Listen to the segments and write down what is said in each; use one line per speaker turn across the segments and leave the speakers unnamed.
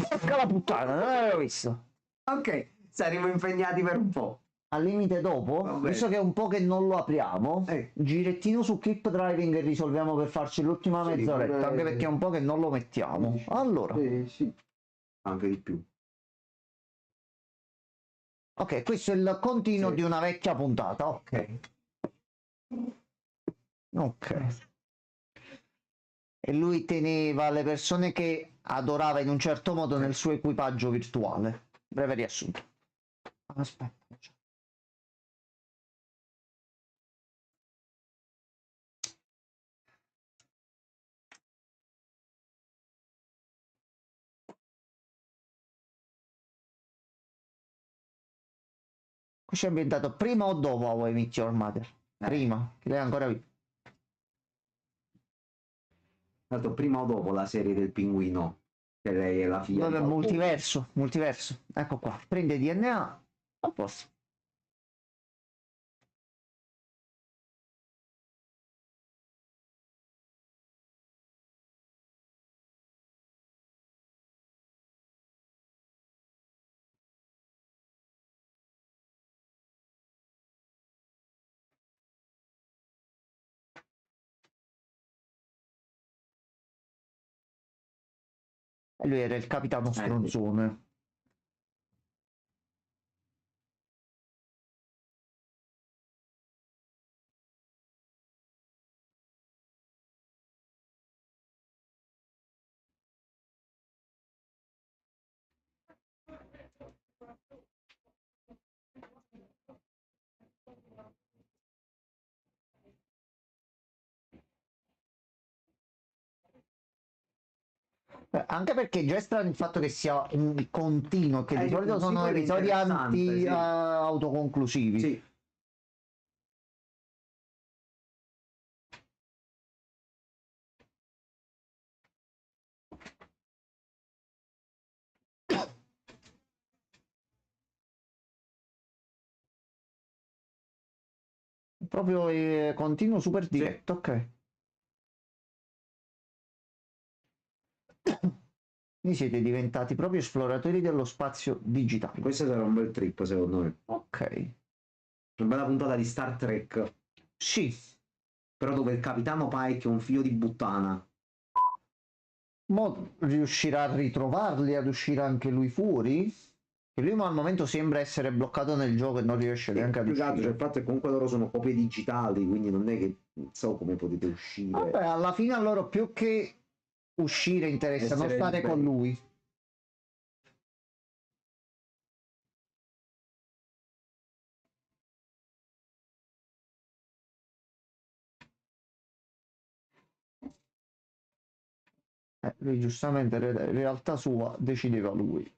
Porca la puttana, non l'avevo visto.
Ok, saremo impegnati per un po'.
Al limite dopo,
Vabbè.
visto che è un po' che non lo apriamo, girettino su Keep Driving e risolviamo per farci l'ultima
Sì,
mezz'oretta,
pure-
anche perché è un po' che non lo mettiamo. Allora,
sì, anche di più.
ok, questo è il continuo
Sì.
di una vecchia puntata, ok. Ok. E lui teneva le persone che adorava in un certo modo nel suo equipaggio virtuale. Breve riassunto. Aspetta. Questo è ambientato prima o dopo How I Met Your Mother? Prima, che lei è ancora viva.
Tanto prima o dopo la serie del pinguino, che lei è la figlia
Vabbè,
di Falcone.
multiverso, multiverso. Ecco qua, prende DNA, a posto. E lui era il capitano stronzone. Anche perché già è strano il fatto che sia un continuo, che di solito sono episodi autoconclusivi.
Sì.
Proprio continuo super diretto, ok. Quindi siete diventati proprio esploratori dello spazio digitale.
Questo sarà un bel trip, secondo me.
Ok.
Una bella puntata di Star Trek.
Sì.
Però dove il capitano Pike è un figlio di puttana.
Mo riuscirà a ritrovarli, ad uscire anche lui fuori? Che lui al momento sembra essere bloccato nel gioco e non riesce neanche ad uscire.
Cioè, il fatto è che comunque loro sono copie digitali, quindi non è che non so come potete uscire.
Vabbè, alla fine a loro più che uscire interessa non stare con lui. Lui giustamente in realtà sua decideva lui.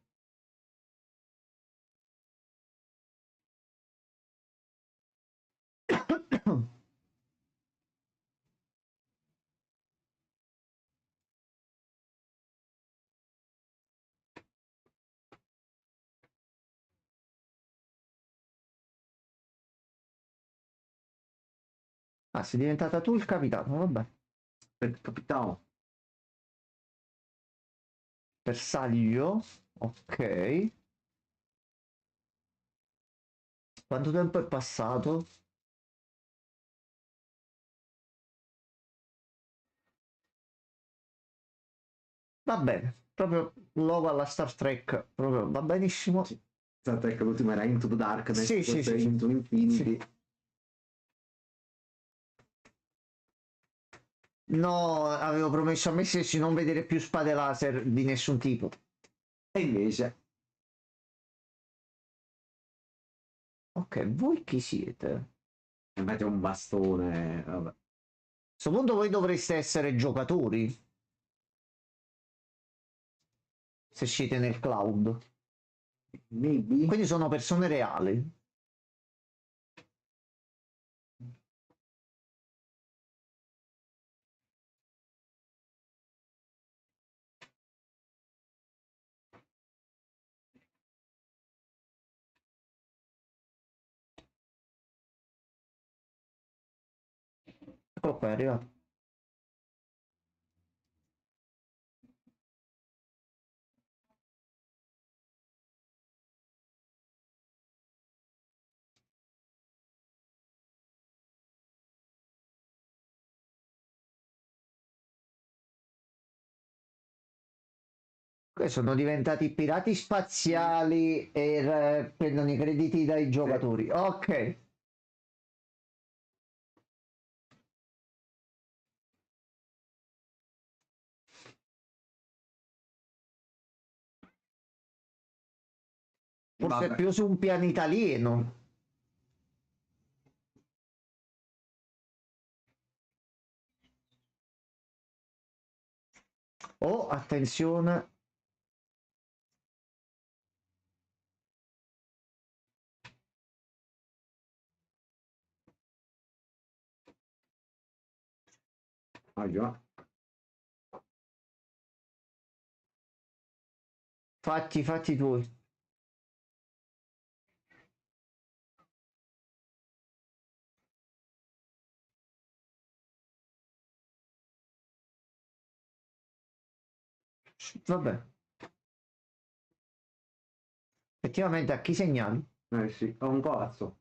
Ah, sei diventata tu il capitano, vabbè.
Per capitano.
Bersaglio, ok. Quanto tempo è passato? Va bene, proprio logo alla Star Trek, proprio va benissimo.
Sì. Star Trek l'ultimo era Into the Darkness,
Sì, sì,
questo è
sì,
Into Infinity.
sì. No, avevo promesso a me stessi di non vedere più spade laser di nessun tipo.
E invece...
Ok, voi chi siete?
Avete un bastone, vabbè.
A questo punto voi dovreste essere giocatori. Se siete nel cloud.
Maybe?
Quindi sono persone reali. Eccolo qua, è arrivato. Sono diventati pirati spaziali e prendono i crediti dai giocatori. Ok. Forse
Vabbè.
più su un pianeta alieno. Oh, attenzione.
Ah già.
Fatti tuoi. Vabbè. Effettivamente a chi segnali?
Eh sì, ho un cazzo.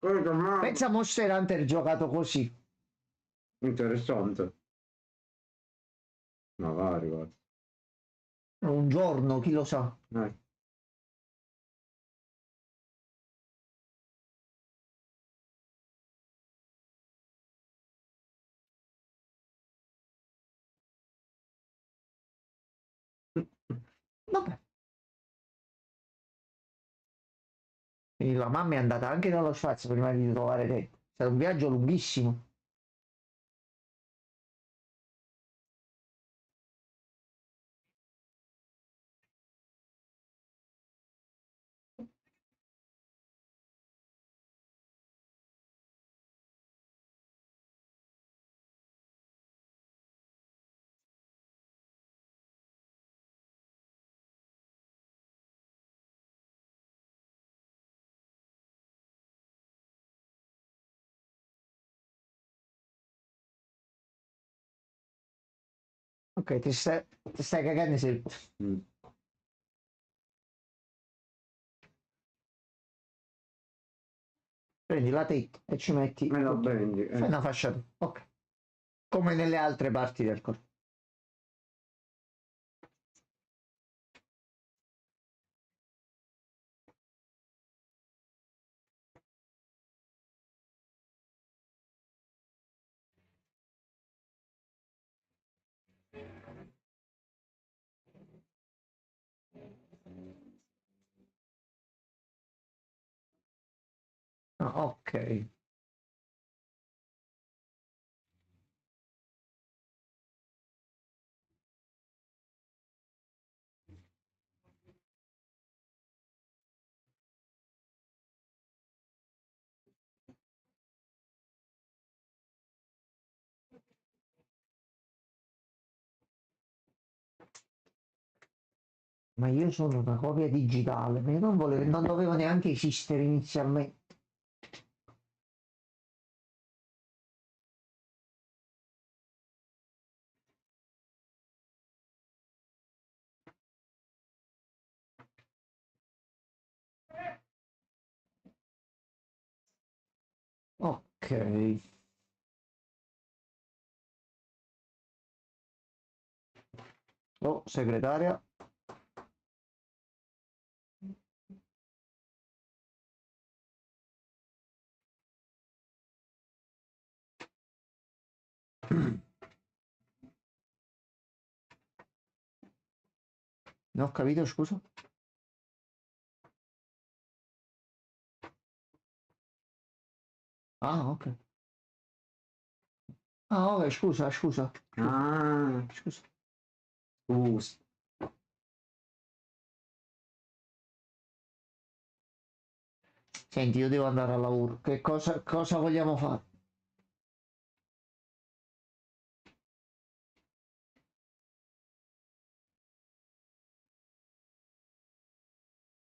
Pensa a Monster Hunter giocato così.
Interessante. Magari, guarda.
Un giorno, chi lo sa.
Eh.
Vabbè. Quindi la mamma è andata anche dallo spazio prima di trovare te. È stato un viaggio lunghissimo. Ok, ti stai cagando se...
Mm.
Prendi la tape e ci metti...
Me la
tutto.
prendi.
Fai una fascia. Ok. Come nelle altre parti del corpo. Ah, ok. Ma io sono una copia digitale, ma io non dovevo neanche esistere inizialmente. Ok. Oh, segretaria. Non ho capito, scusa. Ah, ok. Ah, ok, scusa, scusa.
Ah,
Scusa.
scusa.
Senti, io devo andare al lavoro. Che cosa vogliamo fare?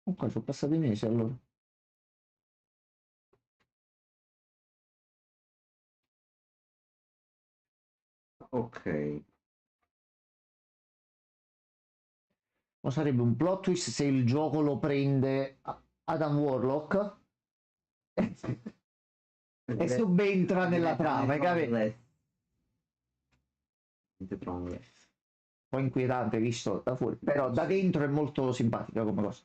Ok, sono passati mesi allora.
Ok.
Ma sarebbe un plot twist se il gioco lo prende Adam Warlock E subentra nella trama, capito?
Un
Po' inquietante visto da fuori, però da dentro è molto simpatica come cosa.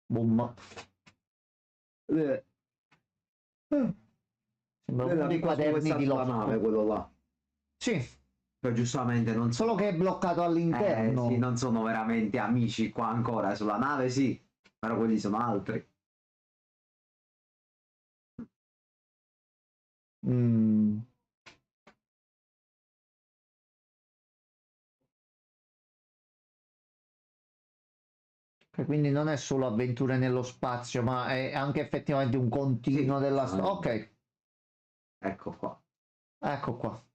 Boom. Sembra uno dei quaderni di
sulla nave,
Lotto.
quello là.
Sì,
Poi giustamente non so.
solo che è bloccato all'interno.
Sì, non sono veramente amici qua ancora sulla nave, sì, però quelli sono altri.
Mm. Che quindi non è solo avventure nello spazio, ma è anche effettivamente un continuo
Sì,
della storia. Ok,
ecco qua.
ecco qua.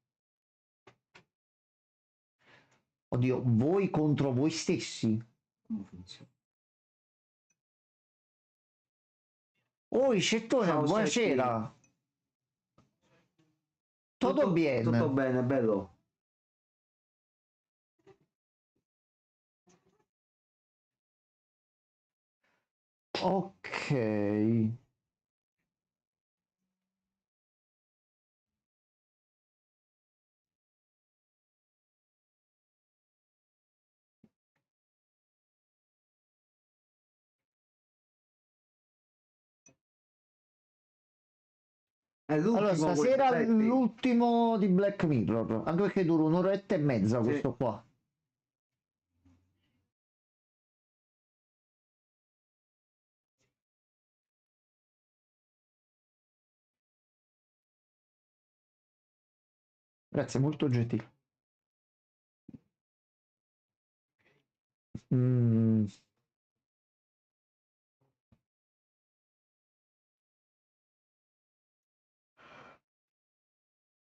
Oddio, voi contro voi stessi?
Come funziona?
Oh, Scettone,
Ciao,
buonasera. Tutto bene?
Tutto bene, bello.
Ok.
È
Allora,
l'ultimo questo,
stasera
senti.
l'ultimo di Black Mirror, anche perché dura un'oretta e mezza
Sì.
questo qua. Grazie, molto gentile. Mm.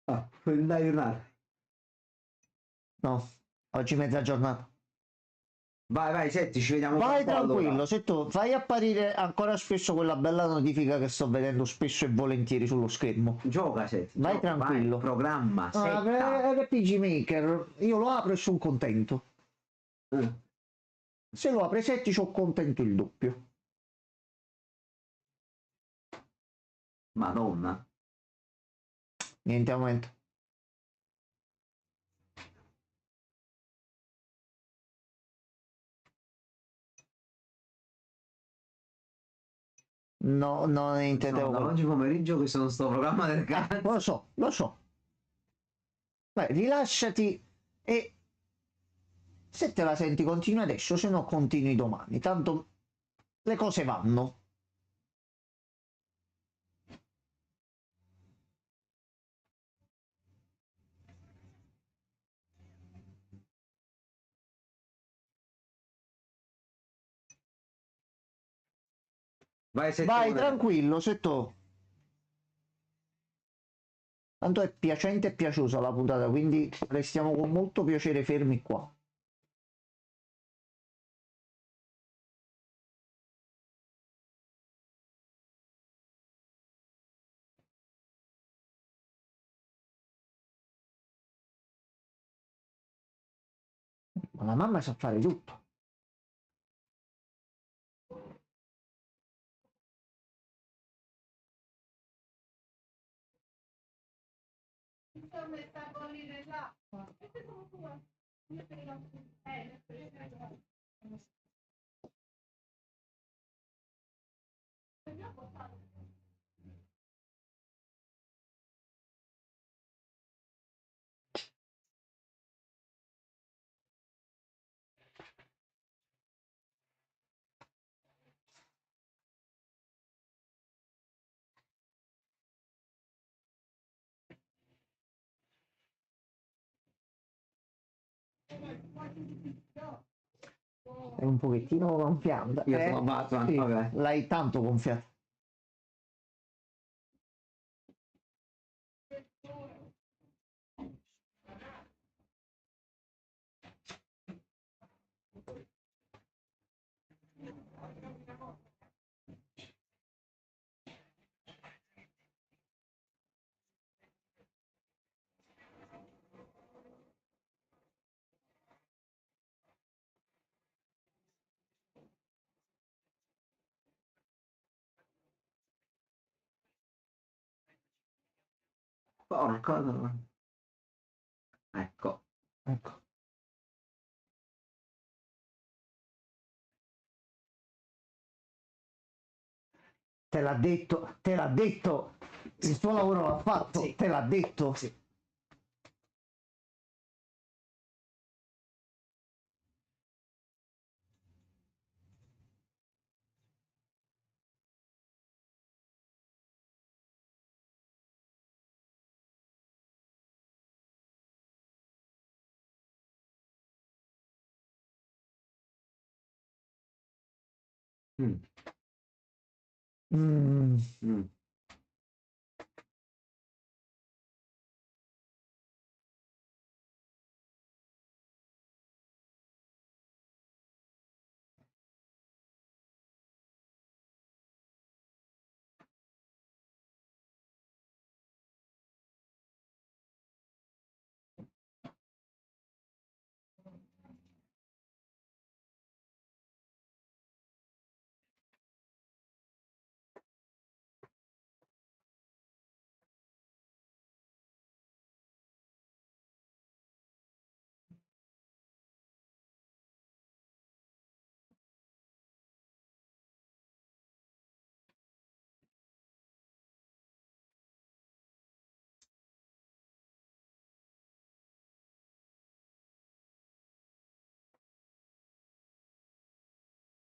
Ah, puoi aiutare.
No, oggi mezza giornata.
Vai, vai, senti, ci vediamo
Vai
fra un po'
tranquillo,
allora.
se tu fai apparire ancora spesso quella bella notifica che sto vedendo spesso e volentieri sullo schermo.
Gioca, senti,
Vai
gioca, vai,
tranquillo.
programma,
Ah,
setta.
RPG Maker, io lo apro e sono contento.
Eh,
Se lo apre 7 sono contento il doppio.
Madonna.
Niente aumento. No, non ne intendevo
Sono da
quello.
oggi pomeriggio che sono sto programma del cazzo.
Lo so, lo so. Vai, rilasciati e se te la senti continui adesso, se no continui domani. Tanto le cose vanno.
Vai,
Vai
settore.
tranquillo, se tu. Tanto è piacente e piaciosa la puntata, quindi restiamo con molto piacere fermi qua. Ma la mamma sa fare tutto. È un pochettino gonfiata.
Io sono Batman,
Sì,
ok.
l'hai tanto gonfiata.
Porca. Ecco.
Ecco. Te l'ha detto, il suo lavoro l'ha fatto,
Sì.
te l'ha detto.
Sì. Mm.
Mm.
Mm.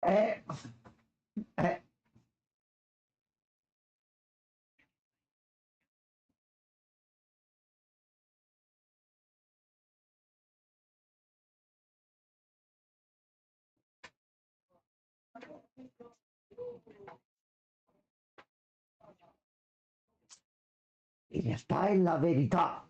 Eh, eh. In realtà è la verità.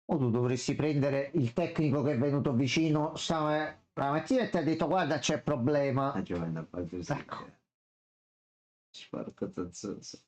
O tu dovresti prendere il tecnico che è venuto vicino la mattina e ti ha detto guarda c'è problema.
A Giovanna Paltu sì.
Ecco.
Porco zozzoso.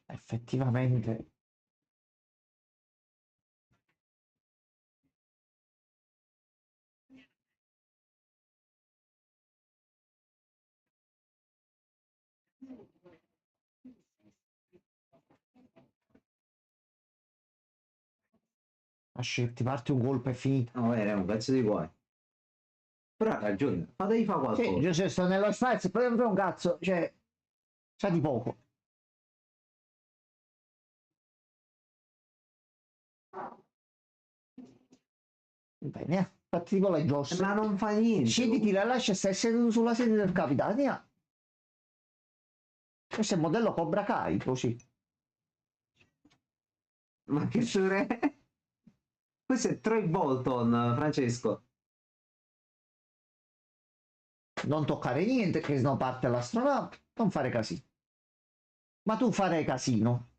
Effettivamente. Lasci, ti parte un colpo e finito.
No, era un pezzo di guai. Però ha ragione, ma devi fare
Sì,
qualcosa.
Giuseppe, sto nello spazio, poi non un cazzo, cioè, sa di poco. Bene, fatti tipo le giostre.
Ma non fa niente.
Scenditi, la lascia, stai seduto sulla sedia del capitano. Via. Questo è il modello Cobra Kai, così.
Ma che sure... Questo è Troy Bolton, Francesco.
Non toccare niente, che sennò parte l'astronave. Non fare casino. Ma tu farai casino.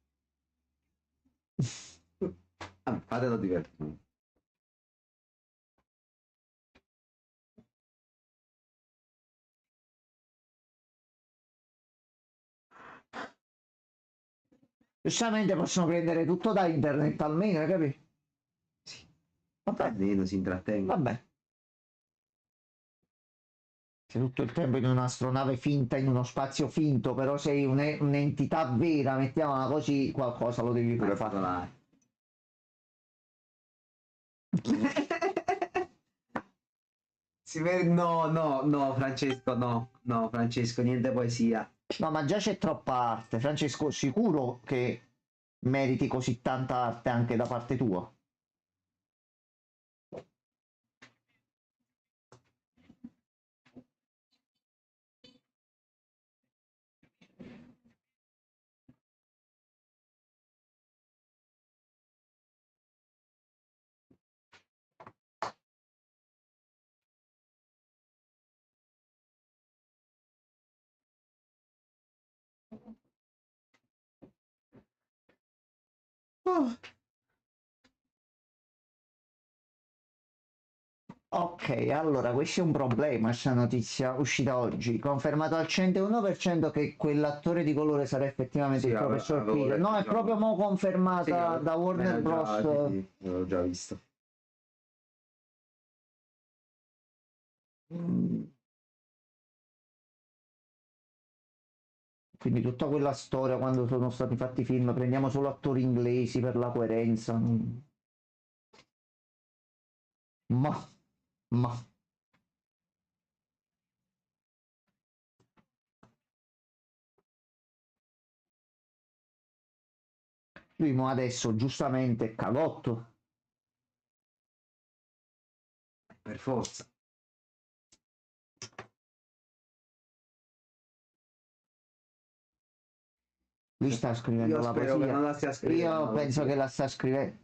Ah, fatelo divertire.
Giustamente possono prendere tutto da internet almeno, capi?
Sì.
Vabbè,
Almeno si intrattenga.
vabbè. Sei tutto il tempo in un'astronave finta, in uno spazio finto, però sei un'entità vera, mettiamola così, qualcosa lo devi pure fare.
Là. No, no, no, Francesco, no, no, Francesco, niente poesia.
No, ma già c'è troppa arte. Francesco, sicuro che meriti così tanta arte anche da parte tua? Oh. Ok, allora questo è un problema, questa notizia uscita oggi. Confermato al 101% che quell'attore di colore sarà effettivamente
Sì,
il professor
avevo
Peter.
letto,
No, è
diciamo.
proprio mo
Sì,
confermata da
me
Warner
l'ho
Bros.
già, sì, sì, l'avevo già visto.
Mm, Quindi tutta quella storia quando sono stati fatti film, prendiamo solo attori inglesi per la coerenza. Ma, ma. Lui mo adesso giustamente è cagotto.
Per forza.
Lui sta scrivendo
Io
la
spero che
poesia.
non la stia scrivendo
Io
la
penso che
poesia.
la sta scrivendo.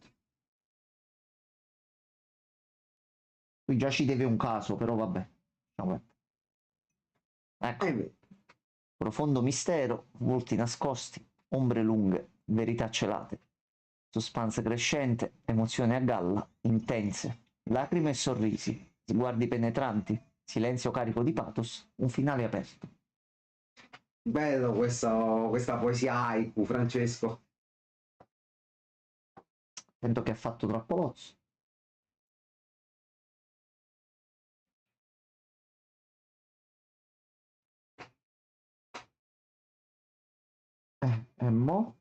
Lui già ci deve un caso, però vabbè. Vabbè. Ecco,
Beh,
profondo mistero, volti nascosti, ombre lunghe, verità celate, suspense crescente, emozioni a galla, intense, lacrime e sorrisi, sguardi penetranti, silenzio carico di pathos, un finale aperto.
bello questa poesia haiku, Francesco.
Sento che ha fatto troppo lozzo. E mo?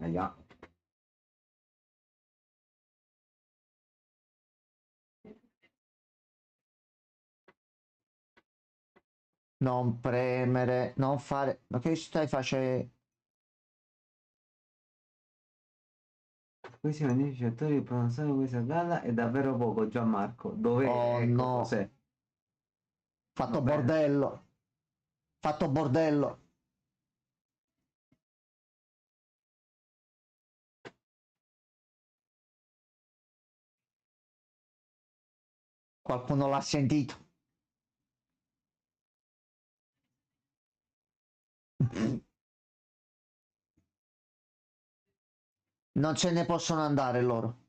Ahia.
Non premere, non fare... Ma che stai facendo?
Questi magnifici attori che pronunciano questa galla è davvero poco, Gianmarco. Dove,
Oh
ecco,
no,
cos'è? Va
fatto
bene.
bordello, fatto bordello. Qualcuno l'ha sentito. Non ce ne possono andare loro.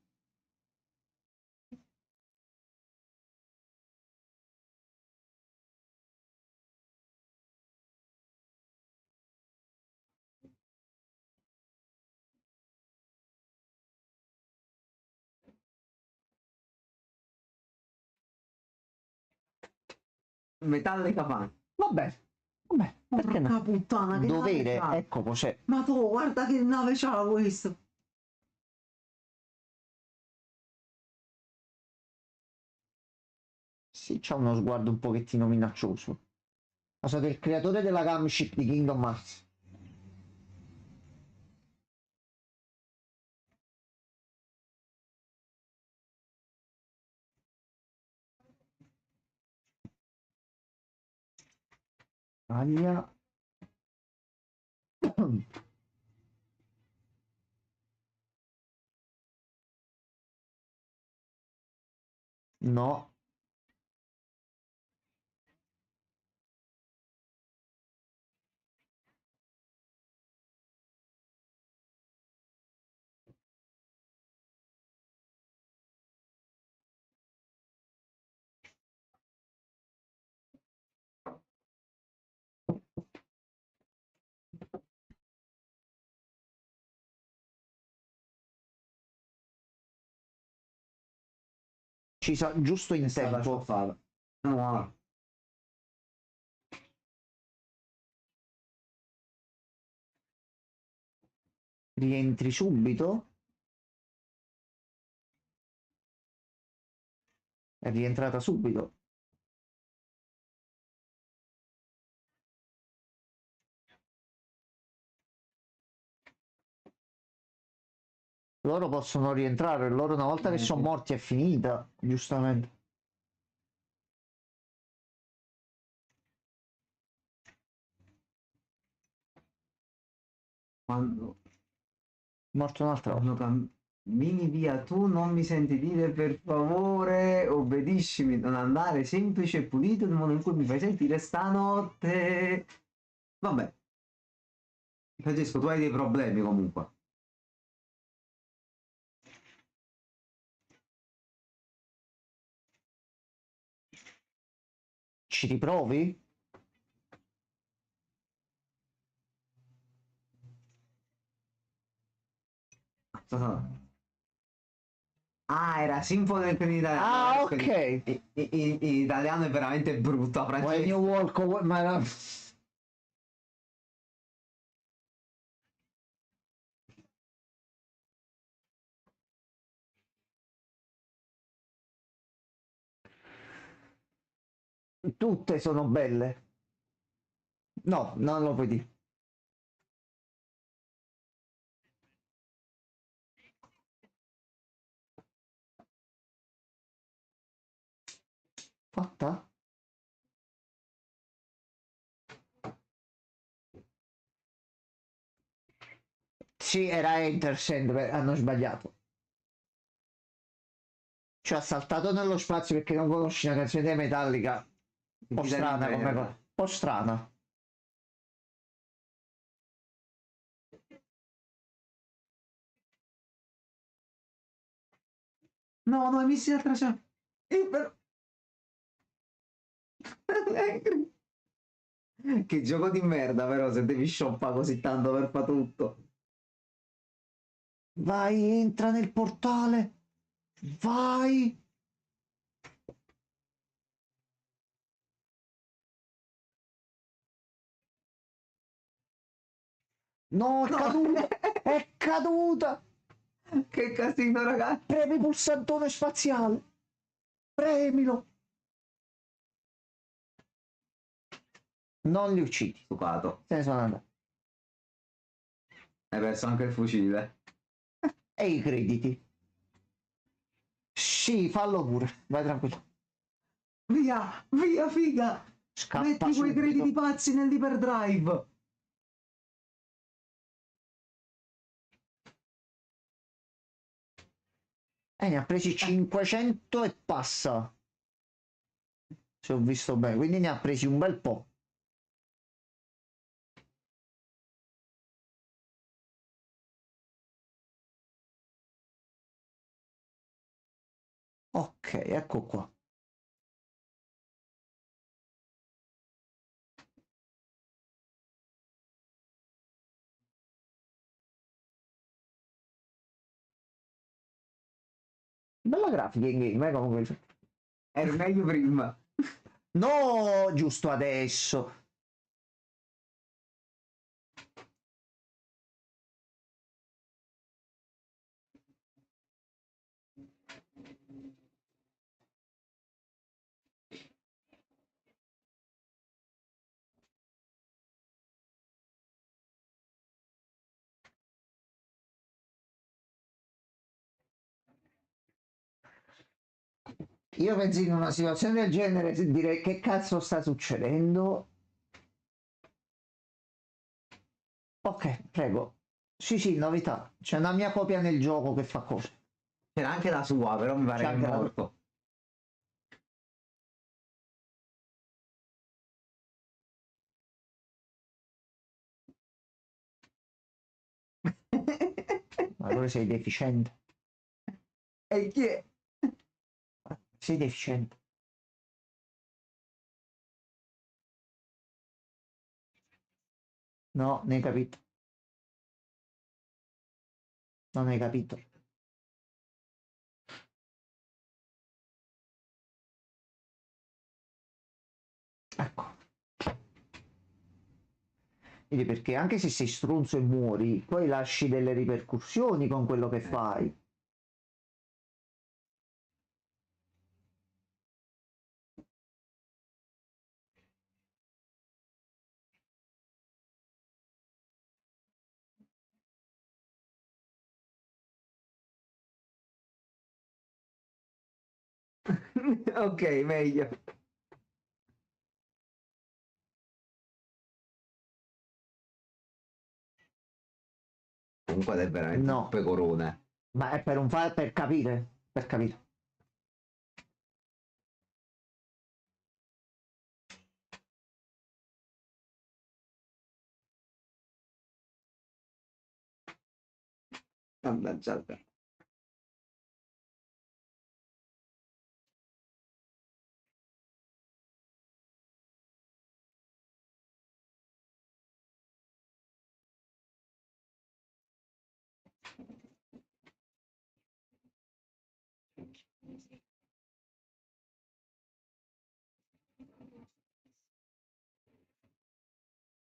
Metallica fan.
Vabbè, perché
Porca
no?
puttana, che nave
Dovere,
c'ha?
ecco cos'è.
Ma tu, guarda che nave c'ha questo.
Sì, c'ha uno sguardo un pochettino minaccioso. Ma so del creatore della Gunship di Kingdom Hearts. Aglia. No. Ci sa giusto
È
in
stata
tempo.
scioffata. No,
Rientri subito. È rientrata subito. Loro possono rientrare, loro una volta che sono
Sì.
morti è finita, giustamente.
Quando,
Morto un'altra
quando
volta.
cammini via, tu non mi senti dire per favore, obbediscimi, non andare semplice e pulito nel modo in cui mi fai sentire stanotte. Vabbè, Francesco, tu hai dei problemi comunque.
Ci riprovi?
Ah, era Sinfonia in italiano. No,
Ah, ok.
in italiano è veramente brutta,
When you
Francesco.
walk away, ma tutte sono belle. No, non lo puoi dire. Fatta? Sì, era Enter Sandman, hanno sbagliato. Ci ha saltato nello spazio perché non conosci una canzone di Metallica. Un po'
Vita di
strana come cosa.
merda.
Un po' strana.
No, no, hai visto l'altra chance. Però... Che gioco di merda, però, se devi shoppare così tanto per fa tutto.
Vai, entra nel portale. Vai. No, è
No!
caduta. È caduta.
Che casino, ragazzi!
Premi il pulsantone spaziale. Premilo. Non li uccidi.
Stupato.
Se ne sono andati.
Hai perso anche il fucile.
E i crediti. Sì, fallo pure. Vai tranquillo.
Via, via, figa!
Scappa
Metti quei
subito.
crediti pazzi nell'hyperdrive!
Ne ha presi 500 e passa. Se ho visto bene. Quindi ne ha presi un bel po'. Ok, ecco qua. Bella grafica in game, comunque.
Era meglio prima.
No, giusto adesso. Io penso in una situazione del genere direi che cazzo sta succedendo. Ok, prego. Sì, sì, novità. C'è una mia copia nel gioco che fa cose.
C'era anche la sua, però mi pare
C'è
che è
anche la...
morto.
Allora sei deficiente.
E chi è?
Sei deficiente. No, ne hai capito. Non hai capito. Ecco. Vedi, perché anche se sei stronzo e muori, poi lasci delle ripercussioni con quello che fai.
Ok, meglio. Comunque è veramente un
No,
pecorone.
ma è per capire, per capire.
Mannaggia.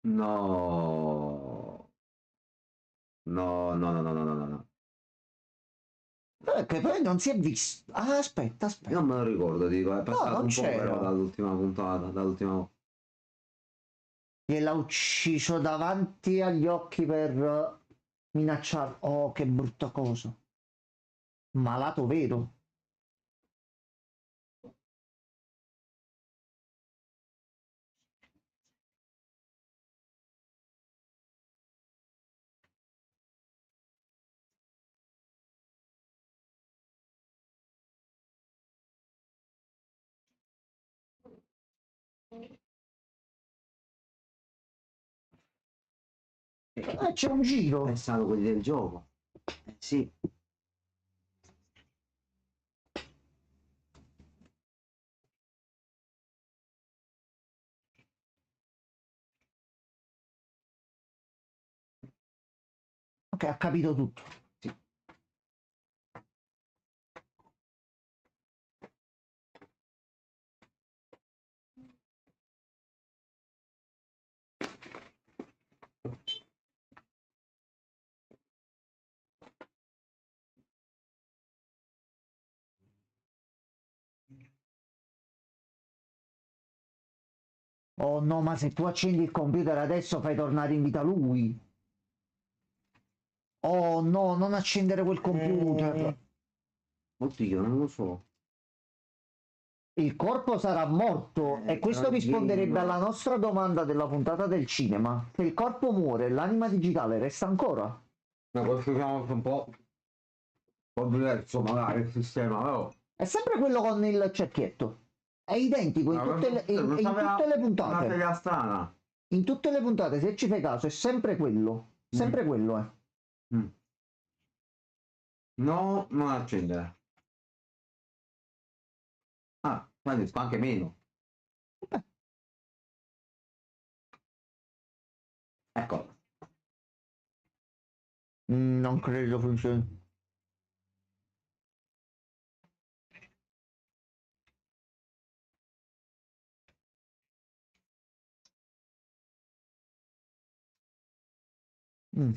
No. No, no, no, no, no, no, no, no.
Perché poi non si è visto. Ah, aspetta,
Io non
aspetta.
me lo ricordo, dico, è
No,
passato
non
un po' però
c'era.
dall'ultima puntata, dall'ultima...
Gliel'ha ucciso davanti agli occhi per minacciarlo. Oh, che brutta cosa. Malato vero. C'è un giro.
È stato quelli del gioco. Sì.
Ok, ha capito tutto.
Sì.
Oh no, ma se tu accendi il computer adesso fai tornare in vita lui. Oh no, non accendere quel computer.
Oddio, non lo so.
Il corpo sarà morto e questo
Però il
risponderebbe alla
game...
nostra domanda della puntata del cinema. Se il corpo muore, l'anima digitale resta ancora?
Ma questo siamo un po' diverso magari il sistema, però...
È sempre quello con il cerchietto. È identico in
Ma
tutte le,
non
in tutte le
una
puntate.
sedia strana.
In tutte le puntate, se ci fai caso, è sempre quello. Sempre quello, eh.
Mm. No, non accendere. Ah, ma dico anche meno. Ecco.
Non credo funzioni. Mm.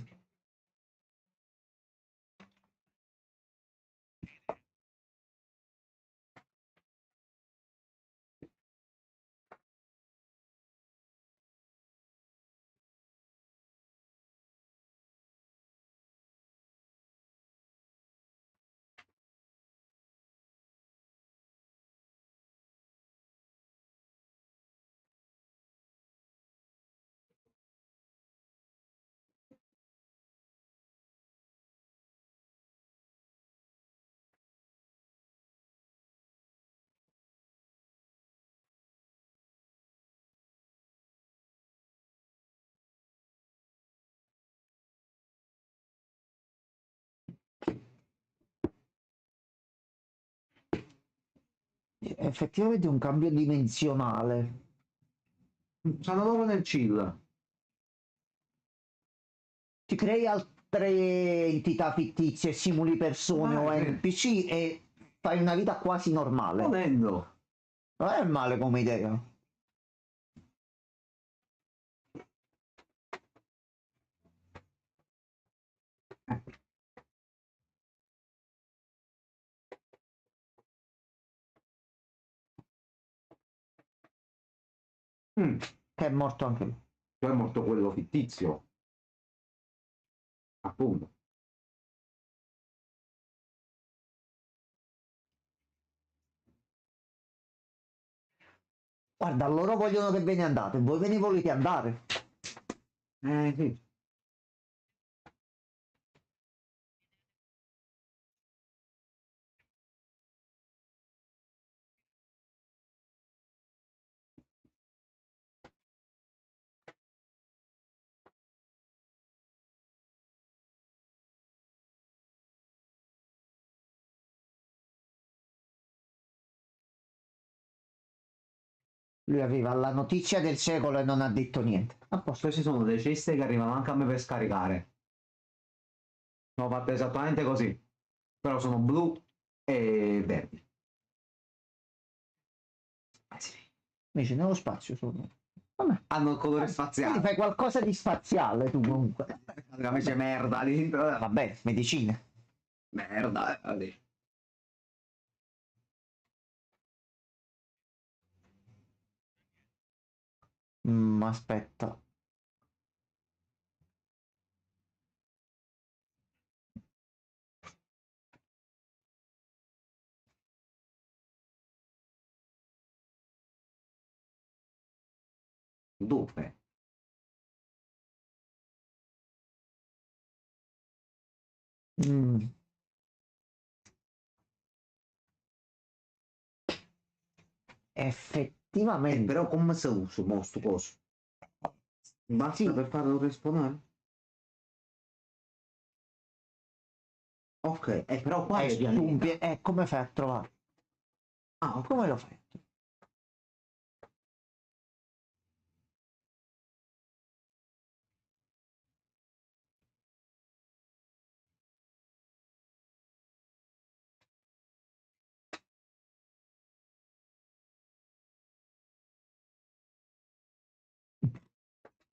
Effettivamente è un cambio dimensionale.
Sono proprio nel chill.
Ti crei altre entità fittizie, simuli persone o
Sì.
NPC e fai una vita quasi normale.
Volendo.
Non è male come idea. che è morto anche lui.
Cioè è morto quello fittizio. Appunto.
Guarda, loro vogliono che ve ne andate, voi ve ne volete andare.
Sì.
Lui aveva la notizia del secolo e non ha detto niente. A posto.
Queste sono delle ceste che arrivano anche a me per scaricare. Sono fatte esattamente così. Però sono blu e verdi. Sì.
Invece nello spazio sono... Vabbè.
Hanno il colore
Quindi
spaziale.
fai qualcosa di spaziale tu comunque.
Invece merda dentro.
Vabbè, medicina.
Merda.
Aspetta.
Dove?
Mm. Effettivamente.
Però come si usa mo sto coso? Basta
Sì.
per farlo respawnare? Ok, però qua è pianeta.
Come fai a trovare?
Ah, ok.
Come lo fai?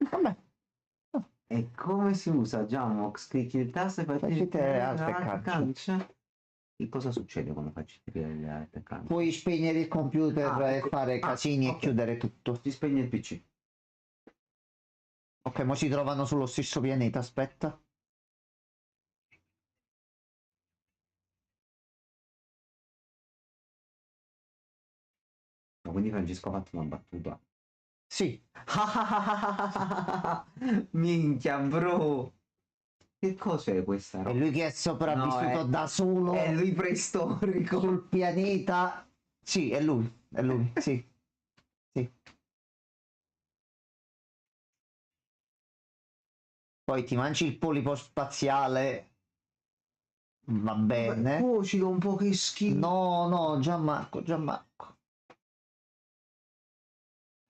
Vabbè,
E come si usa Jammox? Clicchi il tasto e
Facci te altre
altre
calcio.
E cosa succede quando faccio le altre calcio?
puoi spegnere il computer
Ah,
e
ecco.
fare casini e
Ok.
chiudere tutto.
Si spegne il PC.
Ok, ma si trovano sullo stesso pianeta, aspetta.
Quindi Francesco ha fatto una battuta.
Sì.
Minchia, bro. Che cos'è questa
È
roba?
lui che è sopravvissuto
No,
da solo
è lui preistorico.
sul pianeta. Sì, è lui, sì. Sì. Poi ti mangi il polipo spaziale. Va bene.
Cuocilo un po' che schifo.
No, Gianmarco.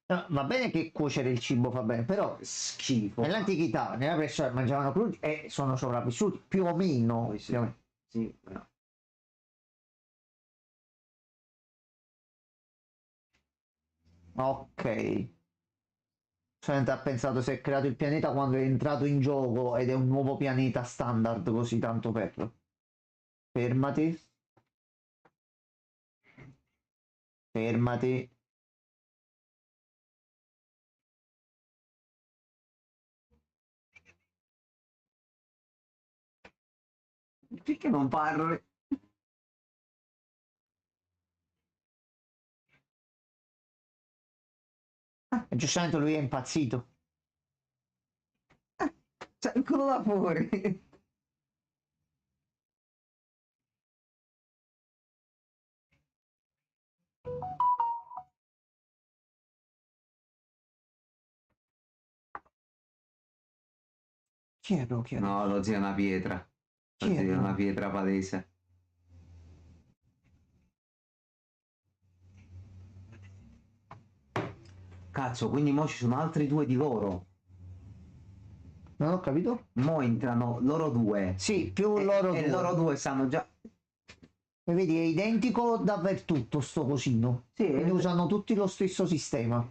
No, va bene che cuocere il cibo fa bene, però
Schifo.
nell'antichità, nella persona mangiavano crudi e sono sopravvissuti, più o meno.
Poi sì.
Più o meno.
Sì, però.
Ok. Solamente ha pensato se è creato il pianeta quando è entrato in gioco ed è un nuovo pianeta standard, così tanto per. Fermati. Fermati.
Perché non parli?
E giustamente lui è impazzito.
C'è il culo da fuori.
Chi è Rocky?
No, lo zio è una pietra. Lo
Chi è
zio è una
Rocky?
pietra palese. Cazzo, quindi mo ci sono altri due di loro.
Non ho capito?
Mo entrano loro due.
Sì, più loro
E
due.
loro due sanno già.
E vedi, è identico dappertutto sto cosino.
Sì,
Quindi usano tutti lo stesso sistema.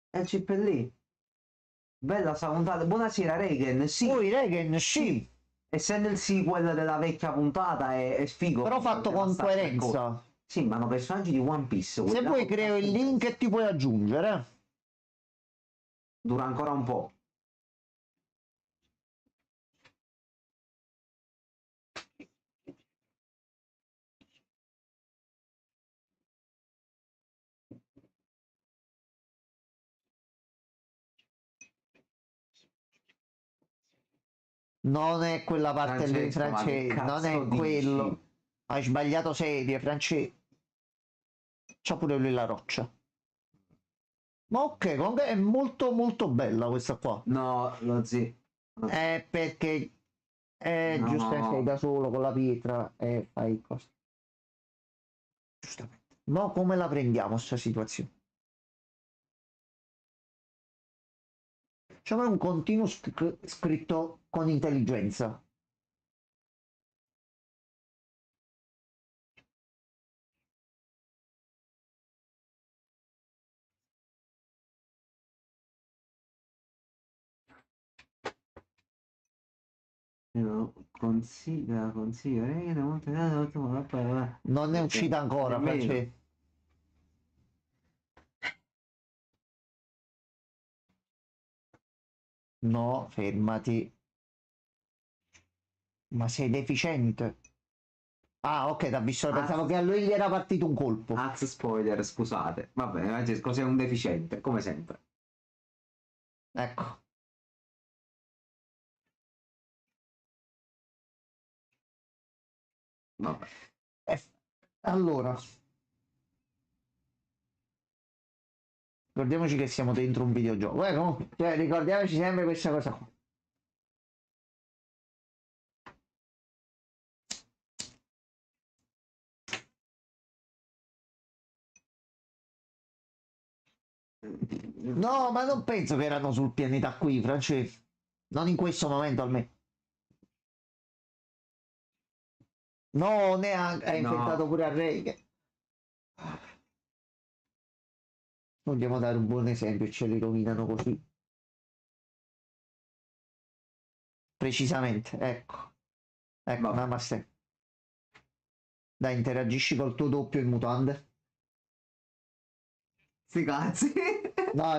è il chip lì. Bella sta puntata. Buonasera Regan, sì.
Poi Regen, sì,
Essendo il sequel della vecchia puntata è figo.
però fatto
Poteva
con
stare
coerenza.
Sì, ma hanno personaggi di One Piece.
Se vuoi creo il link e ti puoi aggiungere.
Dura ancora un po'.
Non è quella parte lì,
Francesco, ma che
francese, non
cazzo
è
dici?
quello. Hai sbagliato serie, francese. C'ha pure lui la roccia. Ma ok, comunque è molto molto bella questa qua.
No, lo zio.
È perché è giustamente sei
No.
da solo con la pietra e fai cose. Giustamente. Ma come la prendiamo sta situazione? C'è un continuo scritto con intelligenza.
Consiglio,
Non è uscita ancora,
nemmeno.
Francesco. No, fermati. Ma sei deficiente. Ah, ok, t'ha visto. Pensavo che a lui gli era partito un colpo.
Spoiler, scusate. Vabbè, Francesco, sei un deficiente, come sempre.
Ecco.
Vabbè.
Allora, ricordiamoci che siamo dentro un videogioco. Comunque, cioè, ricordiamoci sempre questa cosa qua. No, ma non penso che erano sul pianeta qui, Francesco. Non in questo momento almeno. No, neanche. È infettato
No.
pure a Reich. Vogliamo dare un buon esempio e ce li rovinano così. Precisamente, ecco. Ecco,
Vabbè.
namaste. Dai, interagisci col tuo doppio in mutande.
Sti cazzi.
No,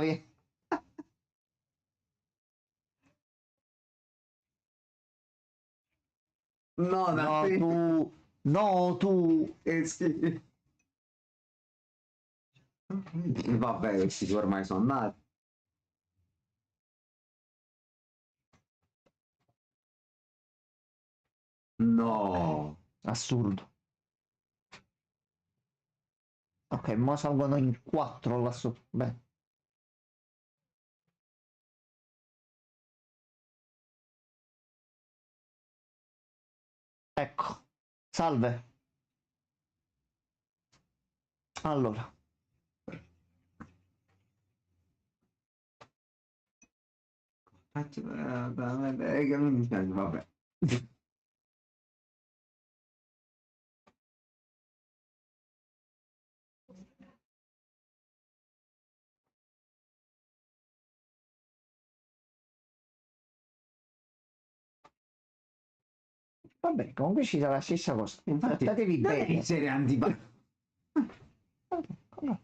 No, da
no,
te.
tu. No, tu.
Sì. Vabbè, questi due ormai sono nati. No.
Assurdo. Ok, mo salgono in 4 lassù. Beh. Ecco. Salve. Allora.
Che non mi piace, vabbè.
Vabbè, comunque ci sarà la stessa cosa.
Infatti,
Trattatevi
non è
bene.
essere antipatico.
No.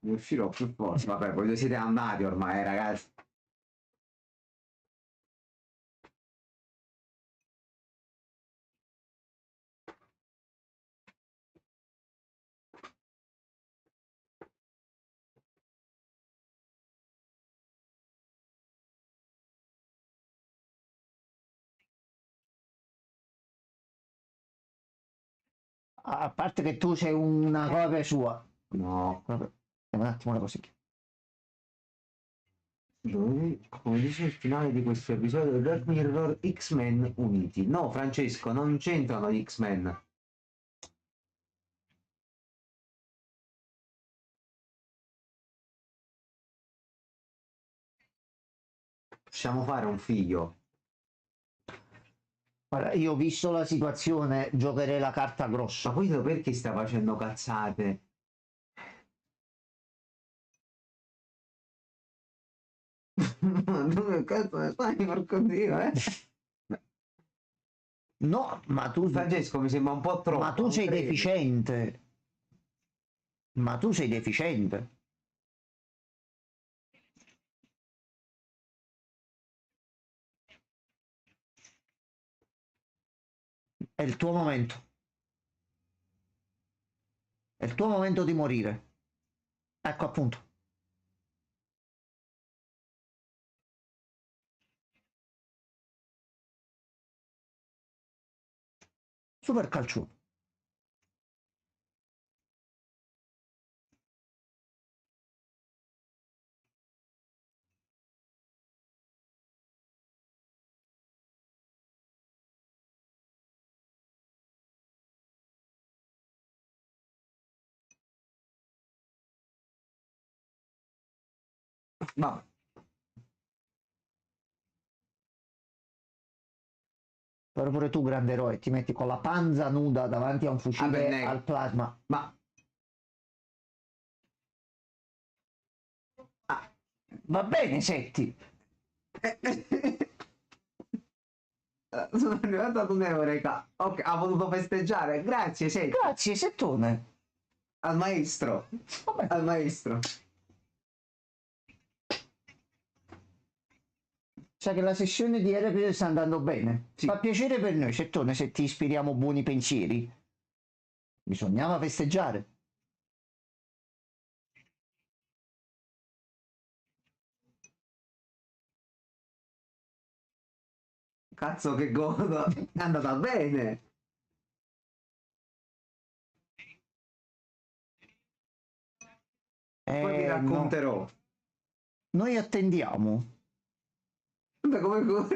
Ne uscirò più forte. Vabbè, voi due siete andati ormai, ragazzi.
A parte che tu sei una copia sua.
No.
Vabbè, un attimo una cosa.
Come dice il finale di questo episodio di Black Mirror, X-Men uniti. No, Francesco, non c'entrano gli X-Men. Possiamo fare un figlio.
Guarda, io ho visto la situazione, giocherei la carta
Ma
grossa.
poi perché sta facendo cazzate? Ma tu che cazzo ne fai, porco Dio, eh?
No, ma tu,
Francesco mi sembra un po' troppo.
ma tu
non
sei
credo.
deficiente. Ma tu sei deficiente. È il tuo momento. È il tuo momento di morire. Ecco appunto. Super calcione.
Vabbè.
Però pure tu, grande eroe, ti metti con la panza nuda davanti a un
Vabbè,
fucile al plasma.
Ma ah,
Va bene, Setti.
sono arrivato ad un'eureka. Ok, ha voluto festeggiare. Grazie, Seti.
Grazie, Settone.
Al maestro.
Vabbè.
Al maestro.
Sa che la sessione di RP sta andando bene.
Sì.
Fa piacere per noi, Settone, se ti ispiriamo buoni pensieri. Bisognava festeggiare.
Cazzo che godo. È andata bene. Poi vi
No.
racconterò.
Noi attendiamo.
Vabbè, come...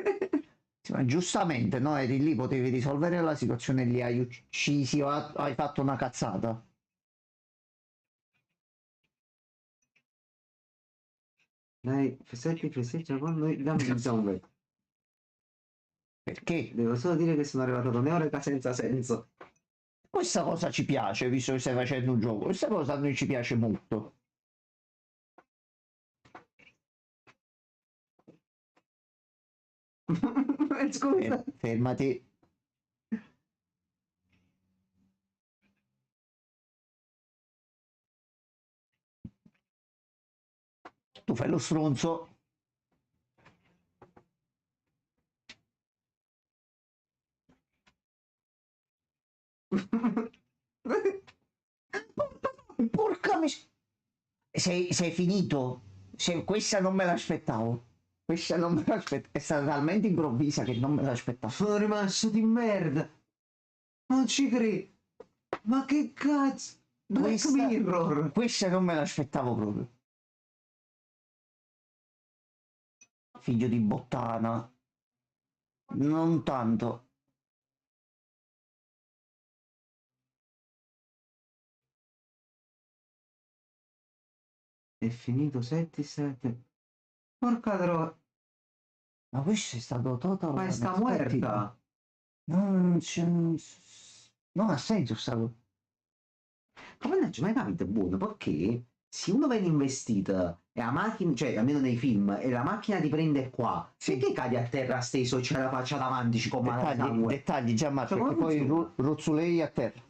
Sì, ma giustamente, no? Eri lì, potevi risolvere la situazione, li hai uccisi o hai fatto una cazzata.
Dai, festeggia con noi. Dammi un zombie.
Perché?
Devo solo dire che sono arrivato ad un'eureka senza senso.
Questa cosa ci piace, visto che stai facendo un gioco. Questa cosa a noi ci piace molto.
Scusa.
Fermati. Tu fai lo stronzo. Porca miseria. Sei finito? Questa non me l'aspettavo. Questa non me l'aspettavo. È stata talmente improvvisa che non me l'aspettavo.
Sono rimasto di merda. Non ci credo. Ma che cazzo? Black Mirror.
Questa non me l'aspettavo proprio. Figlio di bottana. Non tanto.
È finito 7-7. Porca droga.
Ma questo è stato
Ma
totalmente...
sta muerta.
Non c'è... Non ha senso stato...
Ma mannaggia, ma capite buono perché se uno viene investito e la macchina, cioè almeno nei film, e la macchina ti prende qua,
Sì.
perché cadi a terra steso e c'è la faccia davanti, ci comanda
Dettagli,
sangue?
dettagli Gianmarco,
Cioè, come
perché poi
funziona?
ruzzulei a terra.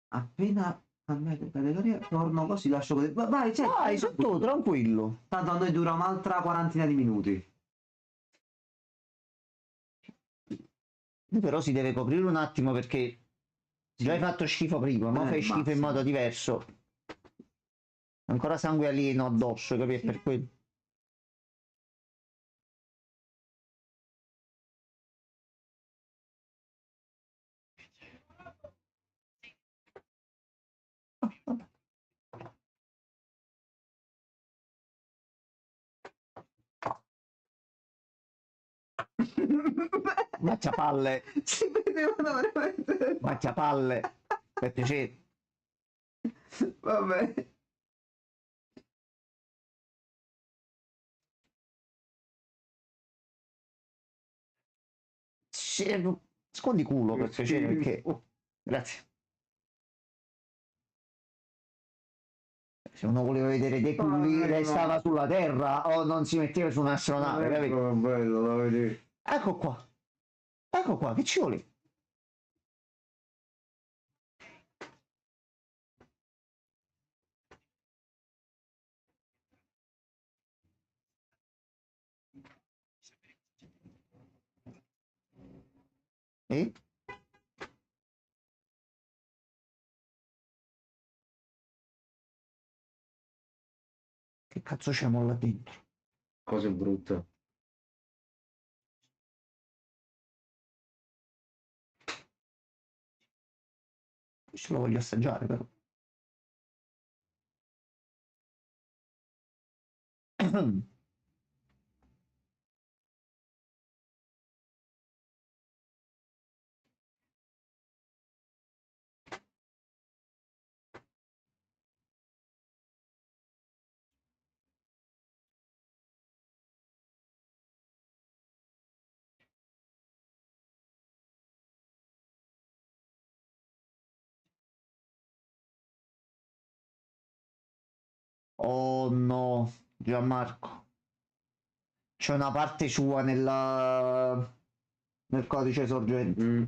Appena cambiate categoria, torno così, lascio così. Vai, cioè,
Vai, sei tu, tranquillo.
tanto a noi dura un'altra quarantina di minuti.
Però si deve coprire un attimo perché già hai fatto schifo prima, ma fai schifo in
massimo.
modo diverso. Ancora sangue alieno addosso, capito? Per quello. Ah, vabbè. Macciapalle,
Si vedevano veramente.
macciapalle, per piacere.
Vabbè.
Scondi culo per piacere perché...
Oh,
Grazie. Se uno voleva vedere dei culi, restava sulla Terra o non si metteva su un'astronave, capito?
Bello da vedere.
Ecco qua, che ci vuole? E? Che cazzo c'è là dentro?
Cose brutte.
Questo lo voglio assaggiare però. Oh no, Gianmarco. C'è una parte sua nel codice sorgente.
Mm.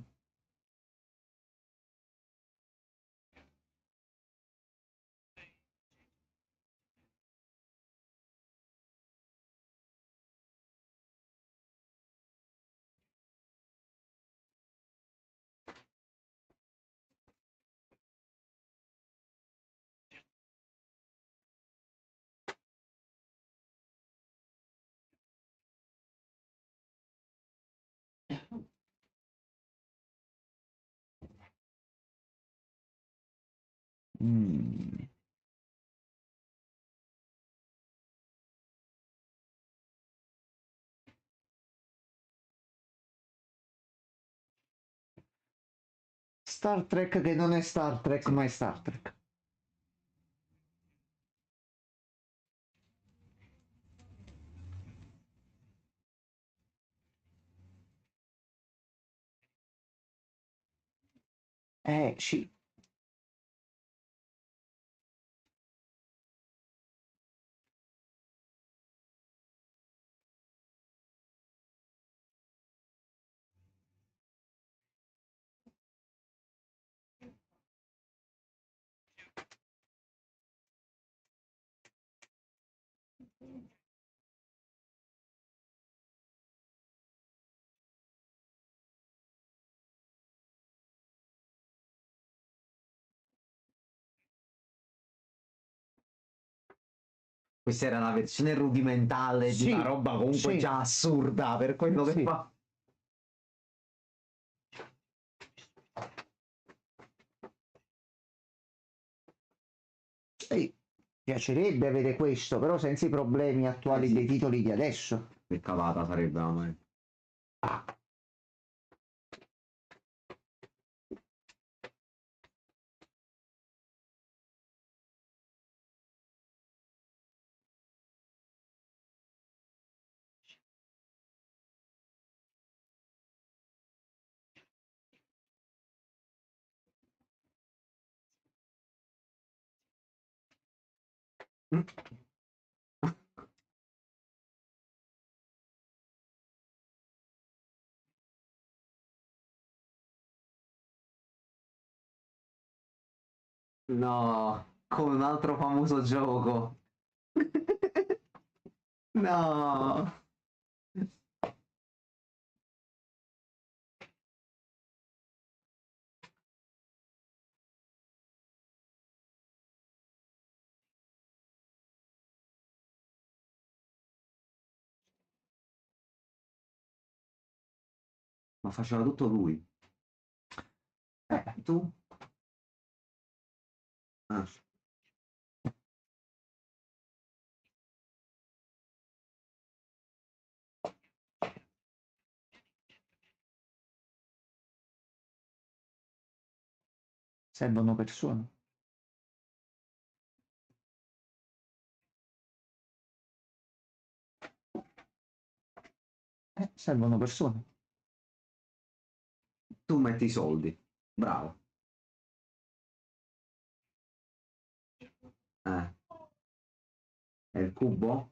Mm. Star Trek che non è Star Trek, ma è Star Trek. Sì.
Questa era la versione rudimentale di una
Sì,
roba comunque
sì,
già assurda per quello che
sì.
fa.
Sì, piacerebbe avere questo, però senza i problemi attuali
Sì.
dei titoli di adesso.
Che cavata sarebbe a me. No, come un altro famoso gioco. No. Ma faceva tutto lui. Tu? Ah.
Servono persone. Servono persone.
Tu metti i soldi. Bravo. È il cubo?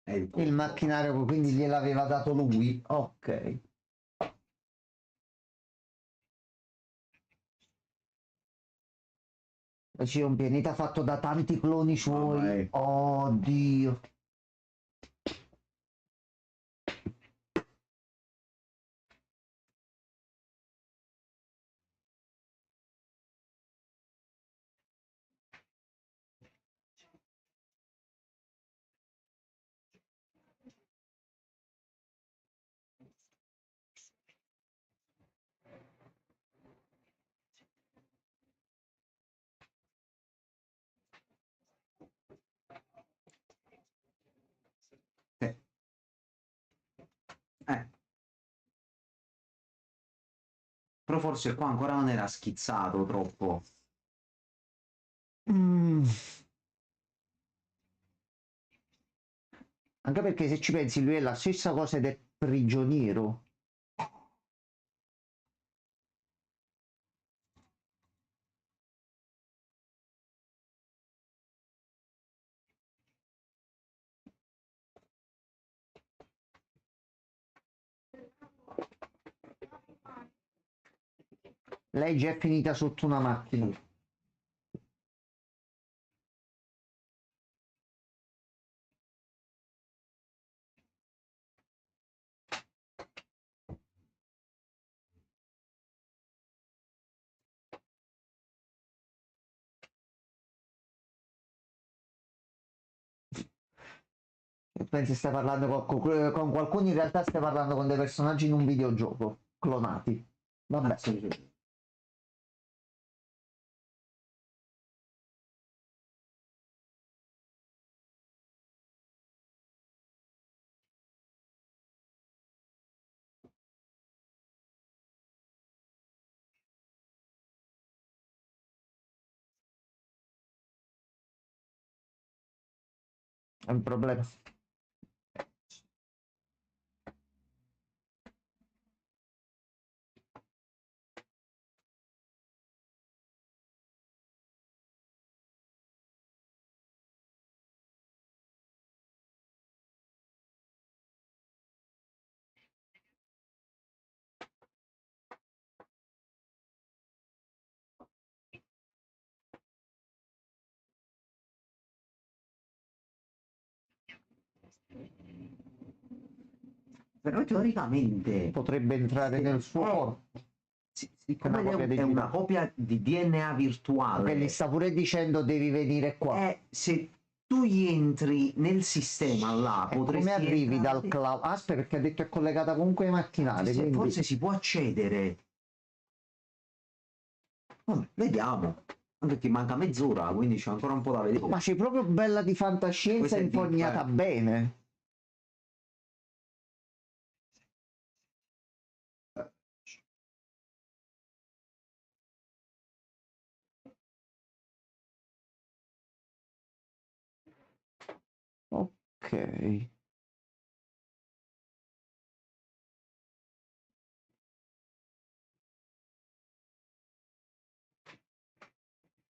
È il
Il
cubo.
macchinario quindi gliel'aveva dato lui. Ok. C'è un pianeta fatto da tanti cloni suoi. Oddio.
Eh. Però forse qua ancora non era schizzato troppo.
Mm. Anche perché se ci pensi lui è la stessa cosa del prigioniero. Lei già è finita sotto una macchina. Pensi stai parlando con qualcuno, in realtà stai parlando con dei personaggi in un videogioco, clonati. Vabbè. È un problema.
Però teoricamente
Potrebbe entrare nel suo corpo.
siccome
Una copia
è una
digitale.
copia di DNA virtuale,
Perché gli sta pure dicendo devi venire qua.
se tu gli entri nel sistema là,
E come
potresti
arrivi
entrare-
dal cloud? Aspetta, perché ha detto è collegata comunque ai macchinari,
Sì,
quindi
forse si può accedere. Vabbè, vediamo. Anche che manca mezz'ora, quindi c'è ancora un po' da vedere.
ma c'è proprio bella di fantascienza
Questa è
infognata bene. Ok.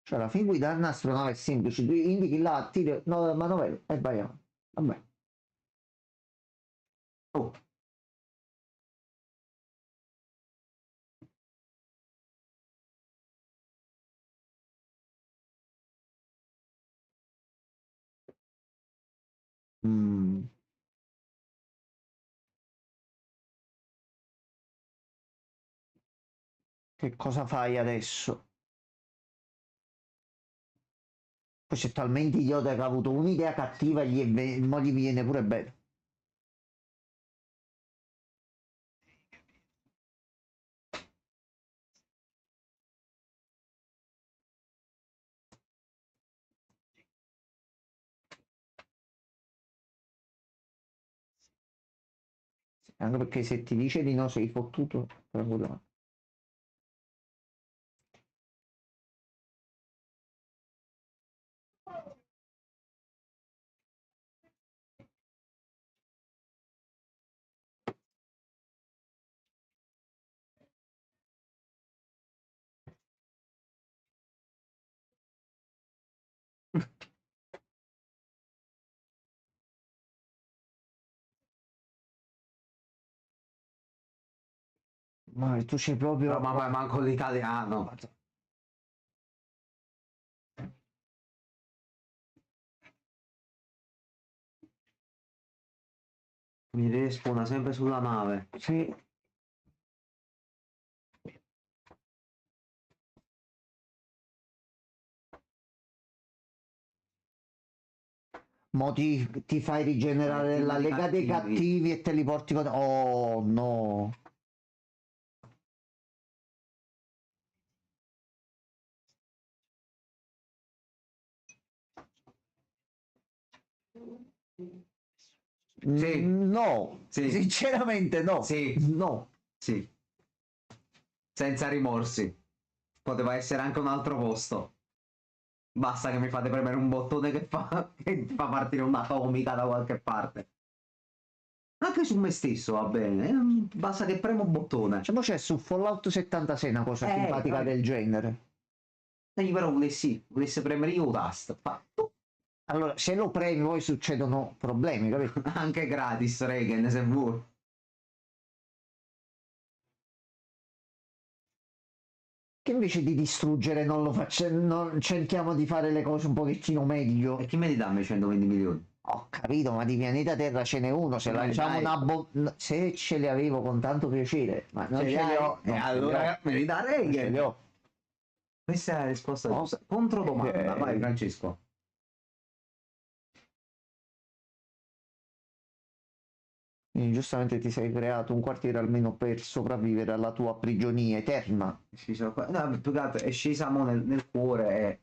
Cioè, alla fine guidare un'astronave è semplice, tu indichi là, tiri no, manovella e vai avanti. Vabbè.
Oh,
Mm. Che cosa fai adesso? Poi c'è talmente idiota che ha avuto un'idea cattiva e mo gli viene pure bene. Anche perché se ti dice di no sei fottuto, tranquillo. Ma tu c'è proprio...
Ma manco l'italiano. Mi respawna sempre sulla nave.
Sì. Mo ti fai rigenerare la lega dei cattivi e te li porti con... Oh no.
Sì.
No,
Sì.
sinceramente no.
Sì.
No.
Sì. Senza rimorsi. Poteva essere anche un altro posto. Basta che mi fate premere un bottone che fa partire un'atomica da qualche parte. Anche su me stesso va bene. Basta che premo un bottone.
Cioè, mo c'è su Fallout 76 una cosa simpatica del genere.
Se io però volesse premere io tasto.
Allora, se lo premi poi succedono problemi, capito?
Anche gratis, Regen, se vuoi.
Che invece di distruggere non lo facciamo, cerchiamo di fare le cose un pochettino meglio.
E chi me li dà 120 milioni?
Ho capito, ma di pianeta Terra ce n'è uno, se lanciamo se ce li avevo con tanto piacere, ma non ce li ho.
E allora me li dà Regen. Questa è la risposta contro domanda. Vai Francesco.
Quindi giustamente ti sei creato un quartiere almeno per sopravvivere alla tua prigionia eterna.
No, più che altro è scesa nel cuore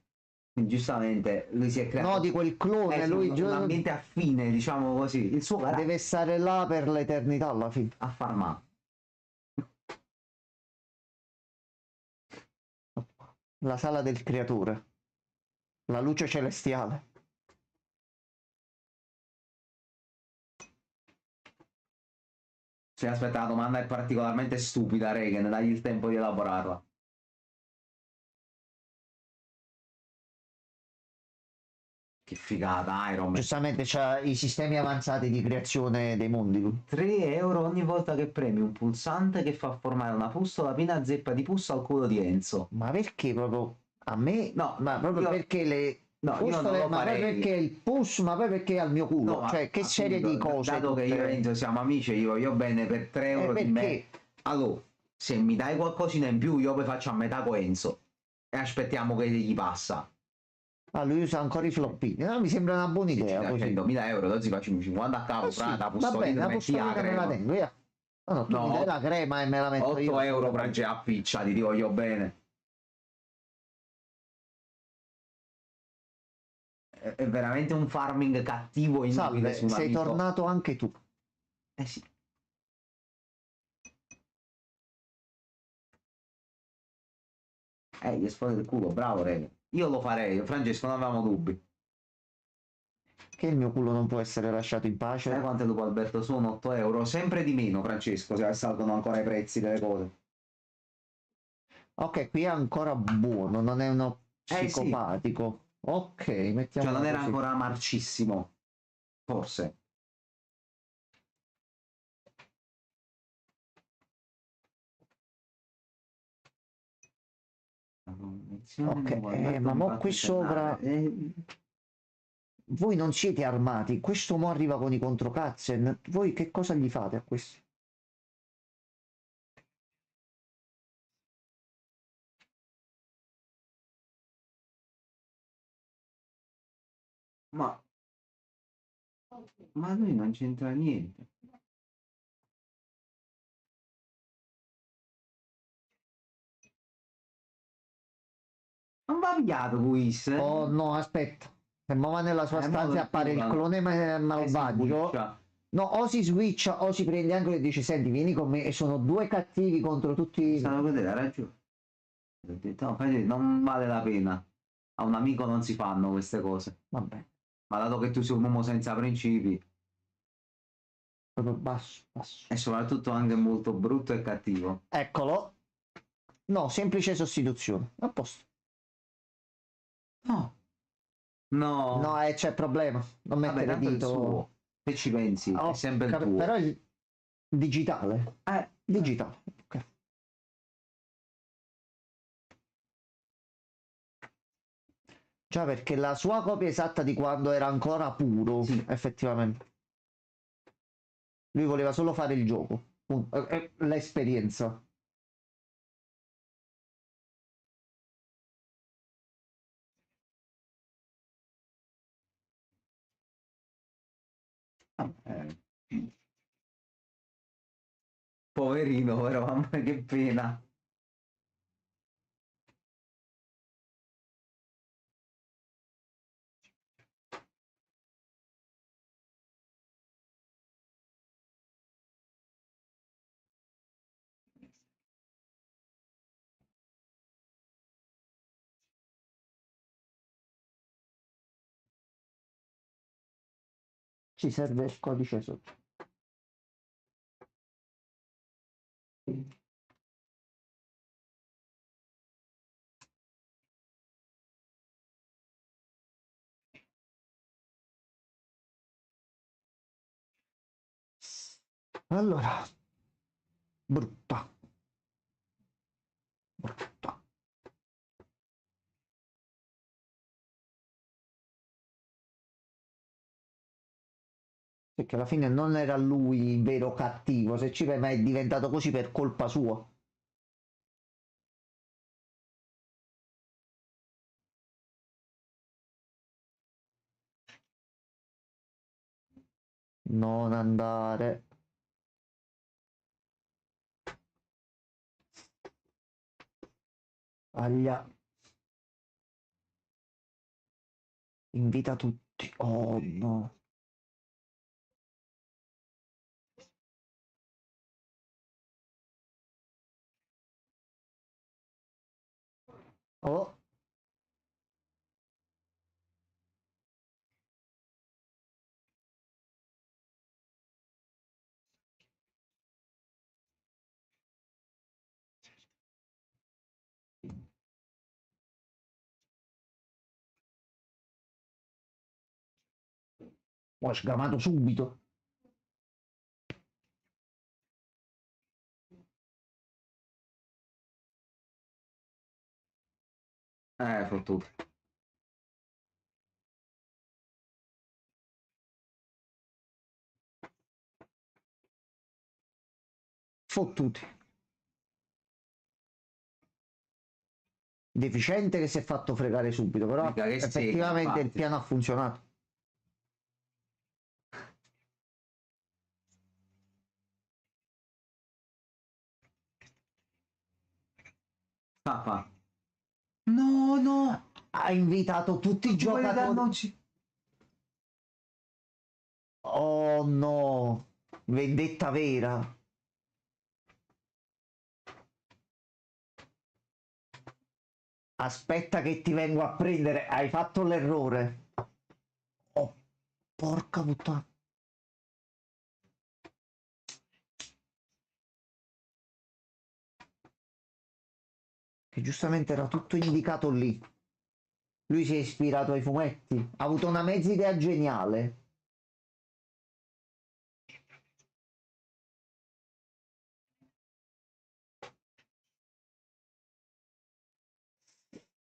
e giustamente lui si è creato.
No, di quel clone, lui
un ambiente affine, diciamo così. Il suo carattere
deve stare là per l'eternità alla fine.
a farmare.
La sala del creatore. La luce celestiale.
Sì, aspetta, la domanda è particolarmente stupida, Regen, dagli il tempo di elaborarla. Che figata, Iron Man.
Giustamente c'ha i sistemi avanzati di creazione dei mondi.
3 euro ogni volta che premi un pulsante che fa formare una pustola piena zeppa di pus al culo di Enzo.
Ma perché proprio a me?
No,
ma proprio perché le...
No, io non lo
ma
farei.
poi perché il push, ma poi perché al mio culo?
No,
cioè, che serie di cose?
Dato che io e Enzo siamo amici e io voglio bene per 3 euro di me. Allora, se mi dai qualcosina in più, io poi faccio a metà con Enzo. E aspettiamo che gli passa.
Ah, lui usa ancora i floppini. No, mi sembra una buona idea.
100.000 euro, così facciamo 50 a
sì,
la
va bene, la pustolina me la tengo, via. No, tu mi dai la crema e me la metto
8
io.
8 euro Francia a piccia, ti voglio bene. È veramente un farming cattivo in
Salve, sei
amico.
tornato anche tu.
Eh sì. Gli esplode il culo, bravo Rega. Io lo farei, Francesco, non avevamo dubbi.
Che il mio culo non può essere lasciato in pace.
Sai quante dopo Alberto sono? 8 euro, sempre di meno Francesco, se salgono ancora i prezzi delle cose.
Ok, qui è ancora buono, non è uno psicopatico. Sì. Ok, mettiamo.
Cioè non era ancora marcissimo, forse.
Ok, ma mo qui sopra... Voi non siete armati, questo mo arriva con i controcazzen, voi che cosa gli fate a questo?
Ma lui non c'entra niente. Non va pigliato Luis.
Oh no, aspetta. Se mo va nella sua stanza appare il clone malvagio. No, o si switcha o si prende anche e dice senti vieni con me e sono due cattivi contro tutti.
Stanno vedere, ha ragione. Ho detto, no, non vale la pena. A un amico non si fanno queste cose.
Vabbè.
Ma dato che tu sei un uomo senza principi.
Proprio basso, basso.
E soprattutto anche molto brutto e cattivo.
Eccolo. No, semplice sostituzione. A posto.
No. No,
c'è problema. Non
vabbè,
mettere
tanto è il
dito.
suo. Se ci pensi,
Oh,
è sempre il tuo.
Però è digitale. Digitale. Ok. Già, perché la sua copia esatta di quando era ancora puro,
Sì.
effettivamente. Lui voleva solo fare il gioco. L'esperienza.
Poverino, però, mamma che pena.
Ci serve il codice sotto. Allora, brutta. Brutta. Perché alla fine non era lui il vero cattivo, se ci vai, ma è diventato così per colpa sua. Non andare. Aglia. Invita tutti. Oh no. Oh. Ho sgamato subito.
Fottuto.
Fottuti. Deficiente che si è fatto fregare subito, però
Mica che segno,
effettivamente il
infatti.
piano ha funzionato.
Papà. No, no.
Ha invitato tutti i
Tutti quelli che hanno
giocatori. Oh no, vendetta vera. Aspetta che ti vengo a prendere, hai fatto l'errore. Oh, porca puttana. Che giustamente era tutto indicato lì. Lui si è ispirato ai fumetti, ha avuto una mezza idea geniale.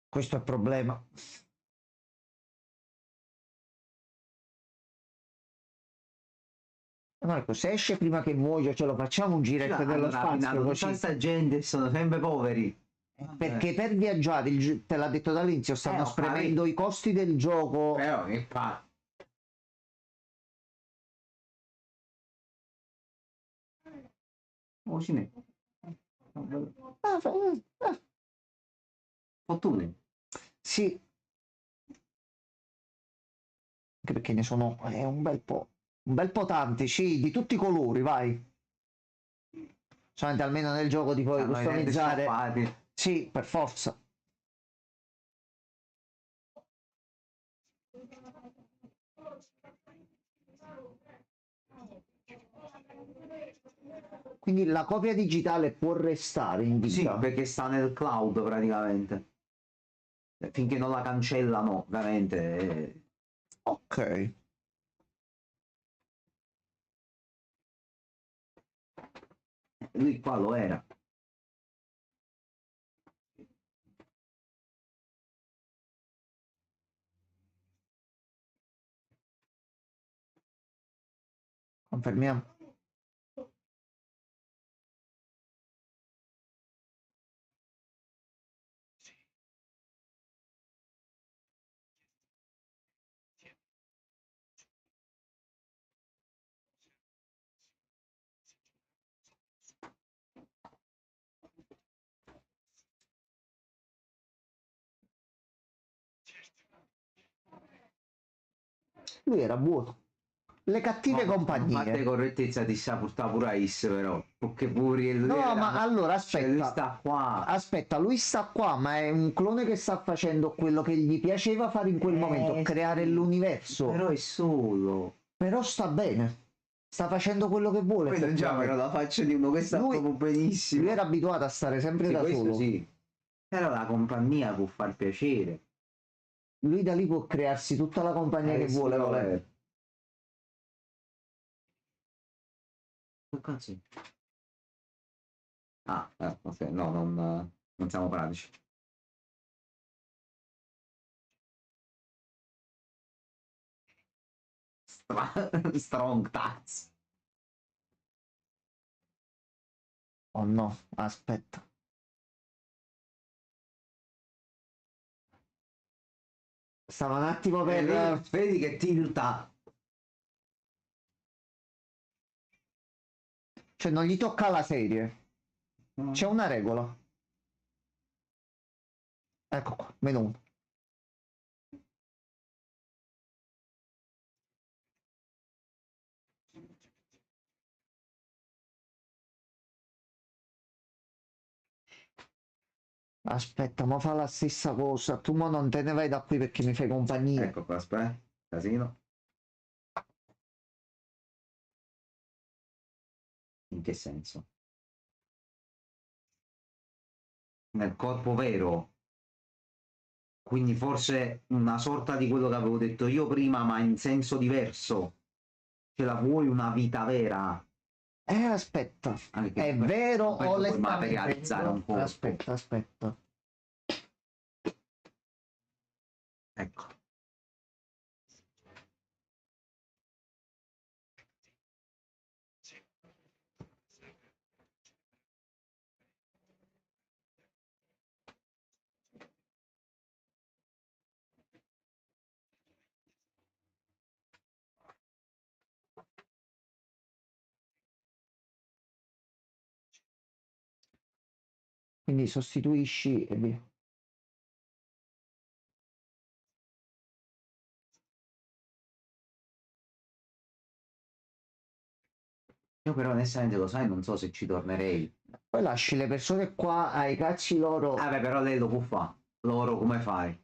Questo è il problema. Marco, se esce prima che muoio, ce lo facciamo un giretto dello
Allora,
spazio
tutta
così.
sta gente sono sempre poveri.
Perché per viaggiare, te l'ha detto dall'inizio, stanno
ho
spremendo i costi del gioco.
Però che fa? Oh, ci metto. Fortune.
Sì, anche perché ne sono un bel po' tanti, sì, di tutti i colori, vai. Solamente almeno nel gioco ti puoi
Hanno i red
customizzare.
shoppati.
Sì, per forza. Quindi la copia digitale può restare in
Sì,
vita.
perché sta nel cloud praticamente. finché non la cancellano, ovviamente.
Ok.
Lui qua lo era.
Confermiamo. Lui era buono. Le cattive
No, a parte
compagnie.
correttezza ti sa portare pure a Is, però. Perché pure lui
No,
era.
ma allora
Cioè, lui
aspetta.
sta qua.
Aspetta, lui sta qua, ma è un clone che sta facendo quello che gli piaceva fare in quel momento, creare
Sì,
l'universo.
però è solo.
Però sta bene. Sta facendo quello che vuole,
Poi non già però
effettivamente.
la faccia di uno che sta
Lui,
proprio benissimo.
lui era abituato a stare sempre
Sì,
da
questo
solo.
sì. Però la compagnia può far piacere.
Lui da lì può crearsi tutta la compagnia che
Sì,
vuole, volendo.
Che cazzo è? Ah, ok, no, non siamo pratici. Strong Tats.
Oh no, aspetta. Stava un attimo per...
Vedi che tilta.
Cioè, non gli tocca la serie. C'è una regola. Ecco qua, meno uno. Aspetta, ma fa la stessa cosa. Tu mo non te ne vai da qui perché mi fai compagnia.
Ecco qua, aspetta. Casino. In che senso? Nel corpo vero. Quindi forse una sorta di quello che avevo detto io prima, ma in senso diverso. Ce la vuoi una vita vera?
Aspetta.
Anche
È
per
vero
non
o
penso puoi
onestamente?
materializzare un corpo.
Aspetta, aspetta.
Ecco.
Quindi sostituisci e via.
Io però onestamente lo sai, non so se ci tornerei.
Poi lasci le persone qua ai cazzi loro.
Beh, però lei lo può fare. Loro come fai?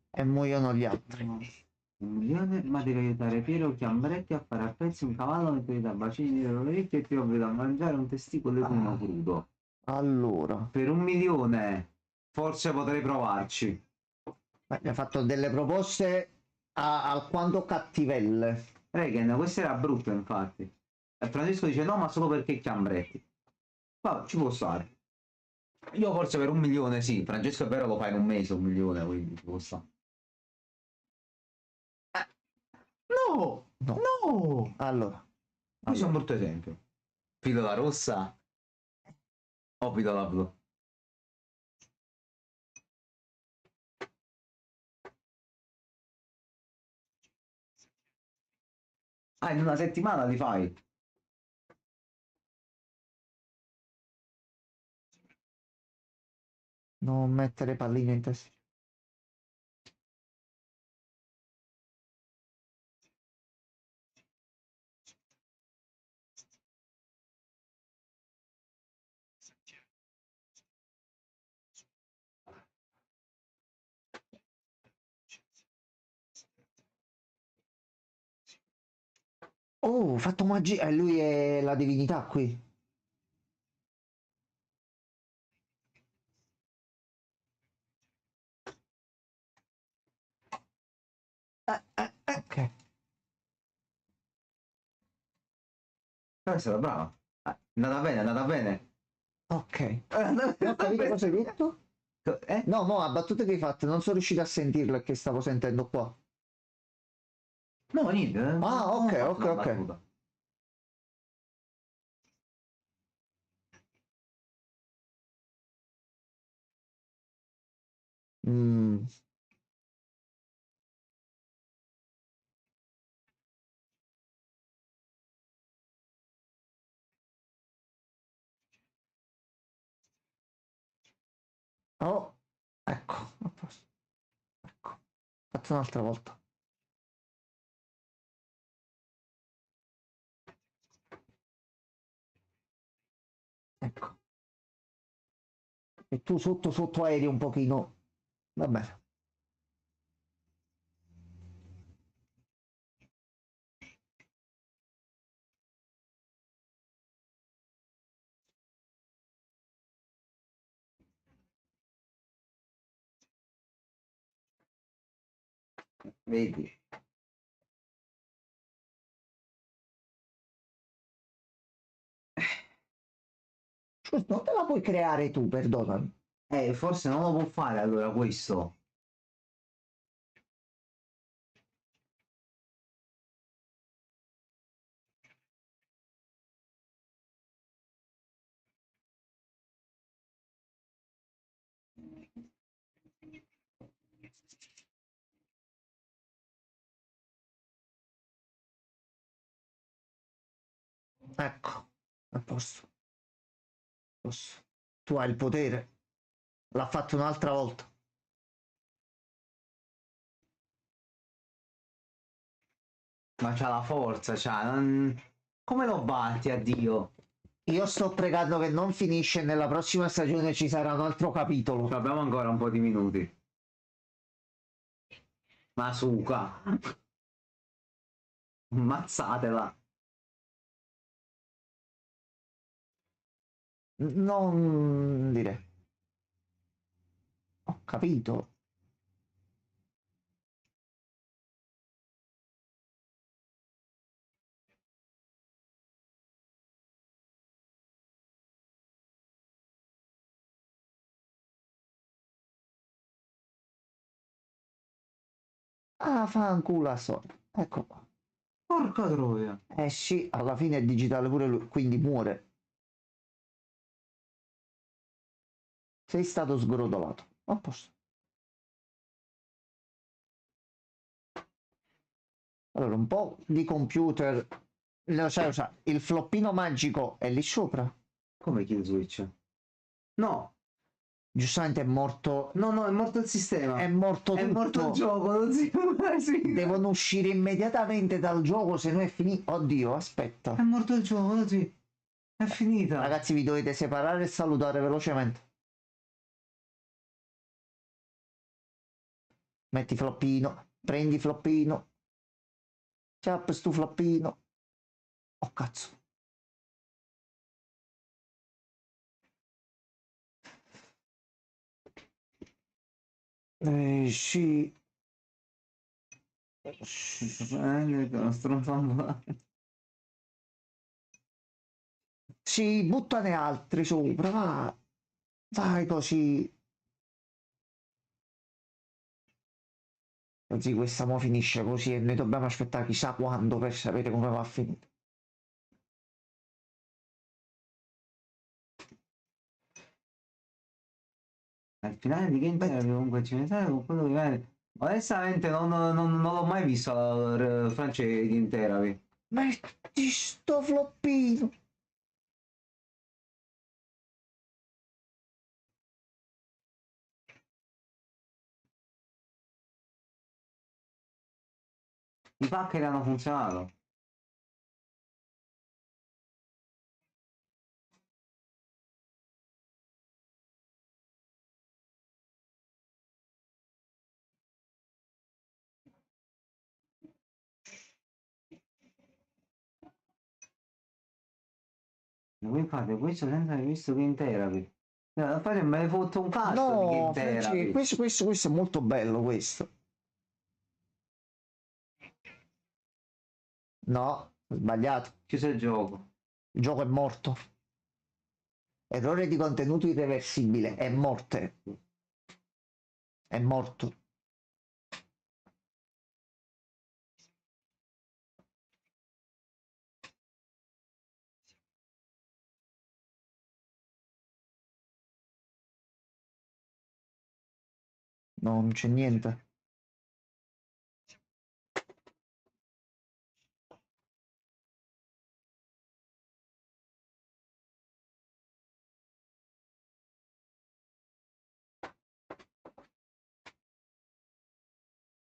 E muoiono gli altri.
1 milione, ma devi aiutare Piero Chiambretti a fare a pezzi un cavallo, mettergli da bacini dietro l'orecchio e ti obbliga a mangiare un testicolo di uno crudo.
Allora,
Per 1 milione, forse potrei provarci.
mi ha fatto delle proposte alquanto cattivelle.
Regan, questo era brutto infatti. E Francesco dice no, ma solo perché Chiambretti. Ma ci può stare. Io forse per 1 milione sì, Francesco è vero lo fai in un mese 1 milione, quindi ci può stare. No!
No.
No!
Allora,
Questo è un brutto esempio. Pillola rossa o pillola blu? Ah, in una settimana li fai?
non mettere palline in testa. Oh, ho fatto magia. E lui è la divinità qui. Ok.
Però è stata brava. È andata bene, è andata bene.
Ok.
È andata
Non ho capito cosa hai
bene.
detto?
Eh?
No, mo, a battute che hai fatto, non sono riuscito a sentirlo e che stavo sentendo qua.
No, niente,
Ah,
non
ok,
ho fatto
ok,
una
ok.
battuta.
Mm. Oh, ecco, a posto. Ecco, fatto un'altra volta. Ecco. E tu sotto sotto aerei un pochino. Va bene.
Vedi?
Scusa, non te la puoi creare tu, perdonami.
Forse non lo può fare allora questo.
Ecco, a posto. A posto. Tu hai il potere. L'ha fatto un'altra volta.
Ma c'ha la forza, c'ha. Come lo batti a Dio?
Io sto pregando che non finisce e nella prossima stagione ci sarà un altro capitolo.
Abbiamo ancora un po' di minuti. Masuka. Ammazzatela.
Non dire. Ho capito. Ah, fanculo a soldi. Ecco qua.
Porca troia.
Eh sì, alla fine è digitale pure lui, quindi muore. Sei stato sgrodolato. A posto. Allora, un po' di computer. Lo sai, il floppino magico è lì sopra.
Come kill switch? No,
Giustamente è morto.
no, no, è morto il sistema.
È morto
È morto il
tutto.
gioco, non si può mai finire.
Devono uscire immediatamente dal gioco, se no è finito. Oddio,
È
aspetta.
morto il gioco, non si. È finita.
Ragazzi, vi dovete separare e salutare velocemente. Metti floppino, prendi floppino. Ciao, stu floppino. Oh cazzo. Sì.
Stronzando.
Sì, buttane altri sopra, va. Vai così. Così questa mo finisce così e noi dobbiamo aspettare chissà quando per sapere come va a finire.
Al finale di Genshin comunque ci pensare con quello che viene. Onestamente non l'ho mai visto la francese di Interapi.
Metti sto floppino.
I packer hanno funzionato. Voi fate questo senza aver visto Game Therapy. No, da fare me ne fotto un cazzo di
No,
Game
Francesco,
Therapy.
questo è molto bello, questo. No, sbagliato.
Chiuso il gioco.
Il gioco è morto. Errore di contenuto irreversibile. È morte. È morto. No, non c'è niente.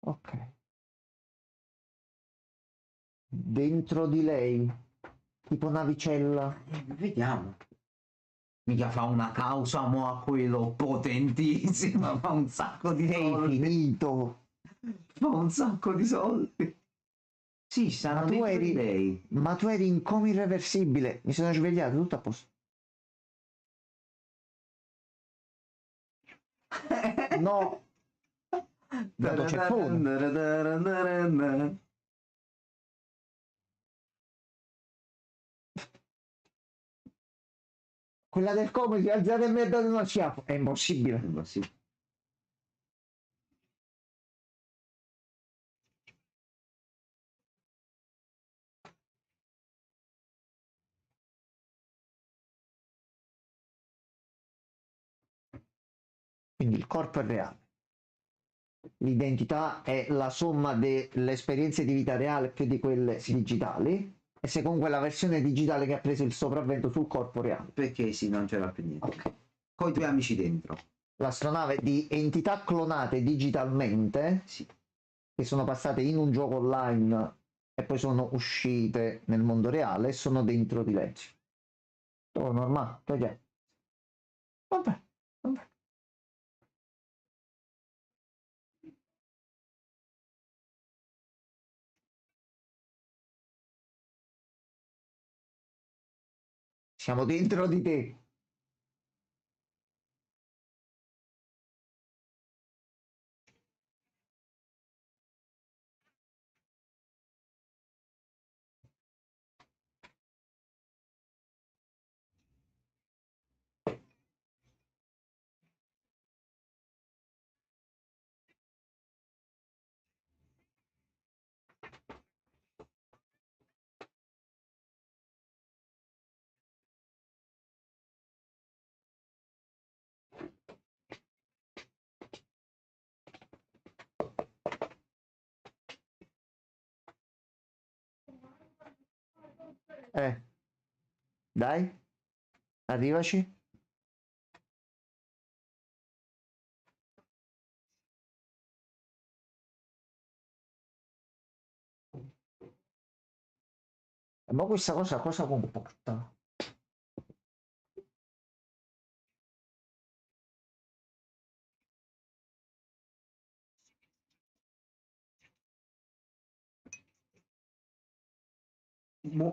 Ok. Dentro di lei, tipo navicella.
Vediamo. Mica fa una causa mo a quello potentissima, fa un sacco di
Sei
soldi.
finito.
Fa un sacco di soldi. Sì, stanno
Ma tu
dentro di
eri,
lei.
ma tu eri in coma irreversibile. Mi sono svegliato, tutto a posto. No, dato ceffone. Quella del coma si è alzata e mi ha dato uno schiaffo. È impossibile.
Sì.
Quindi il corpo è reale. L'identità è la somma delle esperienze di vita reale più di quelle digitali. E se comunque la versione digitale che ha preso il sopravvento sul corpo reale.
Perché sì, non c'era più niente.
Ok.
Con i tuoi amici dentro.
L'astronave di entità clonate digitalmente,
Sì.
che sono passate in un gioco online e poi sono uscite nel mondo reale e sono dentro di lei. Tutto normale, perché? Vabbè, vabbè. Siamo dentro di te. Dai, arrivaci. Ma questa cosa comporta?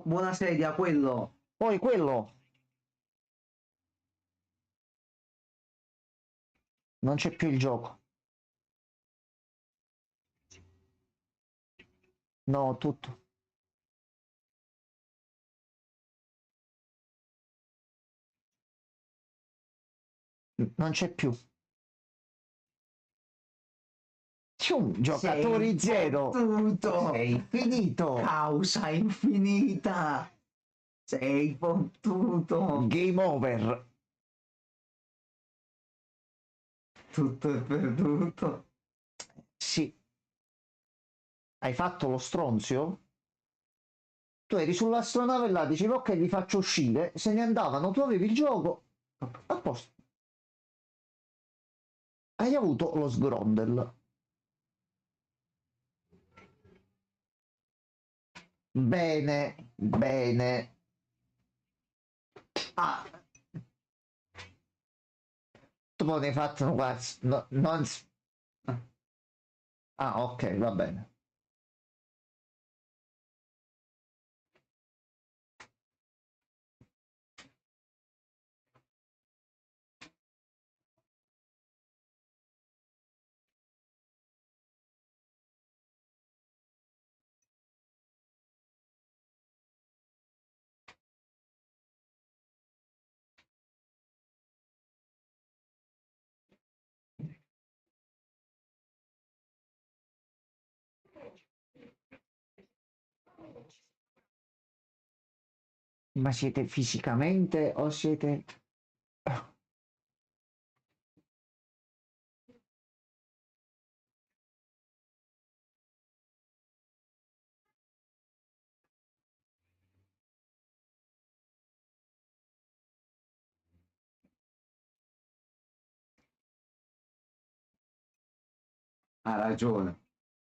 Buona sedia, quello.
Poi quello non c'è più il gioco. No, tutto. Non c'è più. Giocatori zero.
Fottuto.
Sei finito.
Causa infinita. Sei fottuto.
Game over.
Tutto è perduto.
Sì. Hai fatto lo stronzio? Tu eri sull'astronave là, dicevi ok, li faccio uscire, se ne andavano, tu avevi il gioco, a posto. Hai avuto lo sgrondel. Bene, bene. Ah, tu poi ne hai fatto un quarzo. No, non... Ah, ok, va bene. Ma siete fisicamente o siete...
Ha ragione.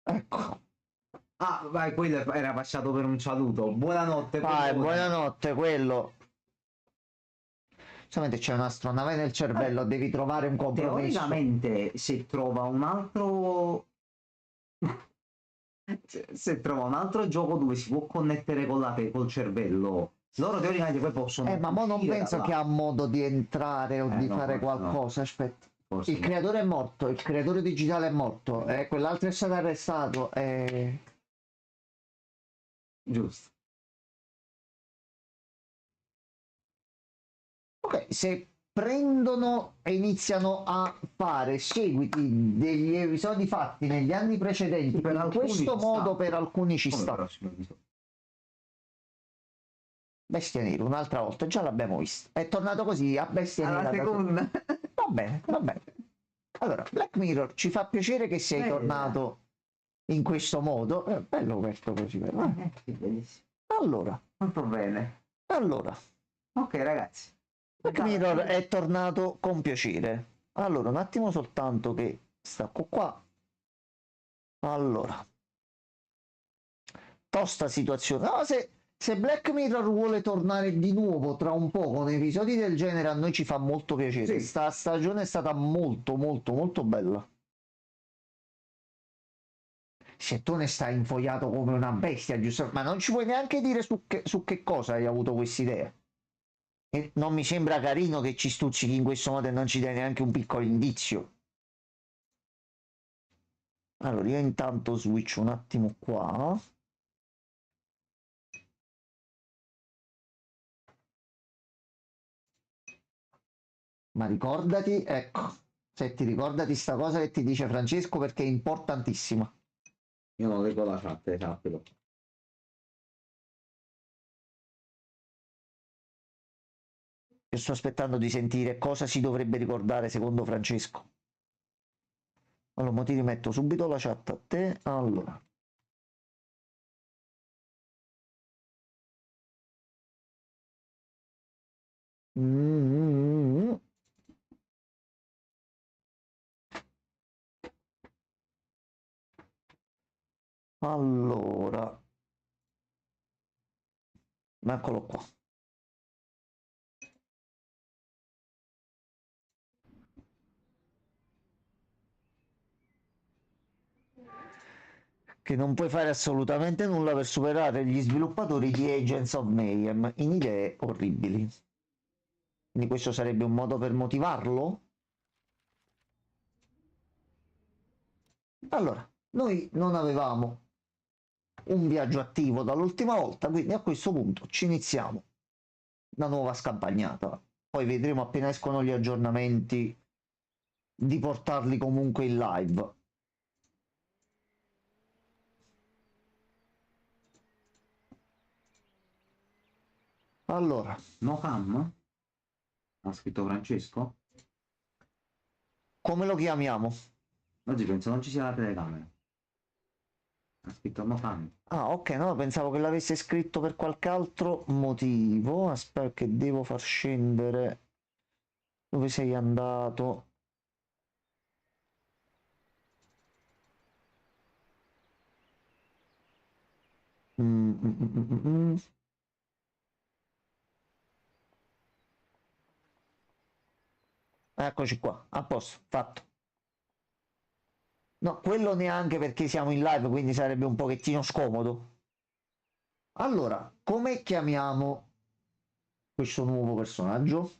Ecco.
Ah, vai, quello era passato per un saluto. Buonanotte,
Vai,
perdona.
buonanotte, quello. Solamente c'è un'astronave nel cervello, devi trovare un compromesso.
Teoricamente, se trova un altro... se trova un altro gioco dove si può connettere con col cervello, loro teoricamente poi possono
Ma mo non
uscire da
penso
là.
che ha modo di entrare o di
No,
fare
forse no.
qualcosa. Aspetta.
Forse
Il
no.
creatore è morto, il creatore digitale è morto, quell'altro è stato arrestato.
Giusto.
Ok, se prendono e iniziano a fare seguiti degli episodi fatti negli anni precedenti,
Per
in
alcuni
questo
ci sta.
modo per alcuni ci
Come
sta.
prossimo episodio?
Bestia nera, un'altra volta, già l'abbiamo visto. È tornato così a bestia
Alla
nera.
seconda.
Va bene, va bene. Allora, Black Mirror, ci fa piacere che sei tornato in questo modo. Bello questo così, però.
Sì, bellissimo.
Allora,
Molto bene. Ok, ragazzi.
Black Mirror è tornato con piacere. Allora, un attimo soltanto che stacco qua. Allora, tosta situazione. No, se Black Mirror vuole tornare di nuovo tra un po' con episodi del genere, a noi ci fa molto piacere.
Sì.
Sta stagione è stata molto, molto, molto bella. Se tu ne stai infogliato come una bestia, giusto? Ma non ci puoi neanche dire su che cosa hai avuto quest'idea. E non mi sembra carino che ci stuzzichi in questo modo e non ci dai neanche un piccolo indizio. Allora, io intanto switch un attimo qua. Ma ricordati, ecco, se ti ricordati sta cosa che ti dice Francesco perché è importantissima.
Io non leggo la chat, sappilo.
Io sto aspettando di sentire cosa si dovrebbe ricordare secondo Francesco. Allora, mo ti rimetto subito la chat a te. Allora. Mm. Allora. Eccolo qua. Che non puoi fare assolutamente nulla per superare gli sviluppatori di Agents of Mayhem in idee orribili. Quindi questo sarebbe un modo per motivarlo? Allora, noi non avevamo un viaggio attivo dall'ultima volta, quindi a questo punto ci iniziamo una nuova scampagnata. Poi vedremo appena escono gli aggiornamenti di portarli comunque in live. Allora,
No cam? Ha scritto Francesco?
come lo chiamiamo?
Oggi penso non ci sia la telecamera. Ha scritto no cam.
Ah, ok, no, pensavo che l'avesse scritto per qualche altro motivo. Aspetta che devo far scendere. Dove sei andato? Mm, mm, mm, mm, mm. Eccoci qua, a posto, fatto. No, quello neanche perché siamo in live, quindi sarebbe un pochettino scomodo. Allora, come chiamiamo questo nuovo personaggio?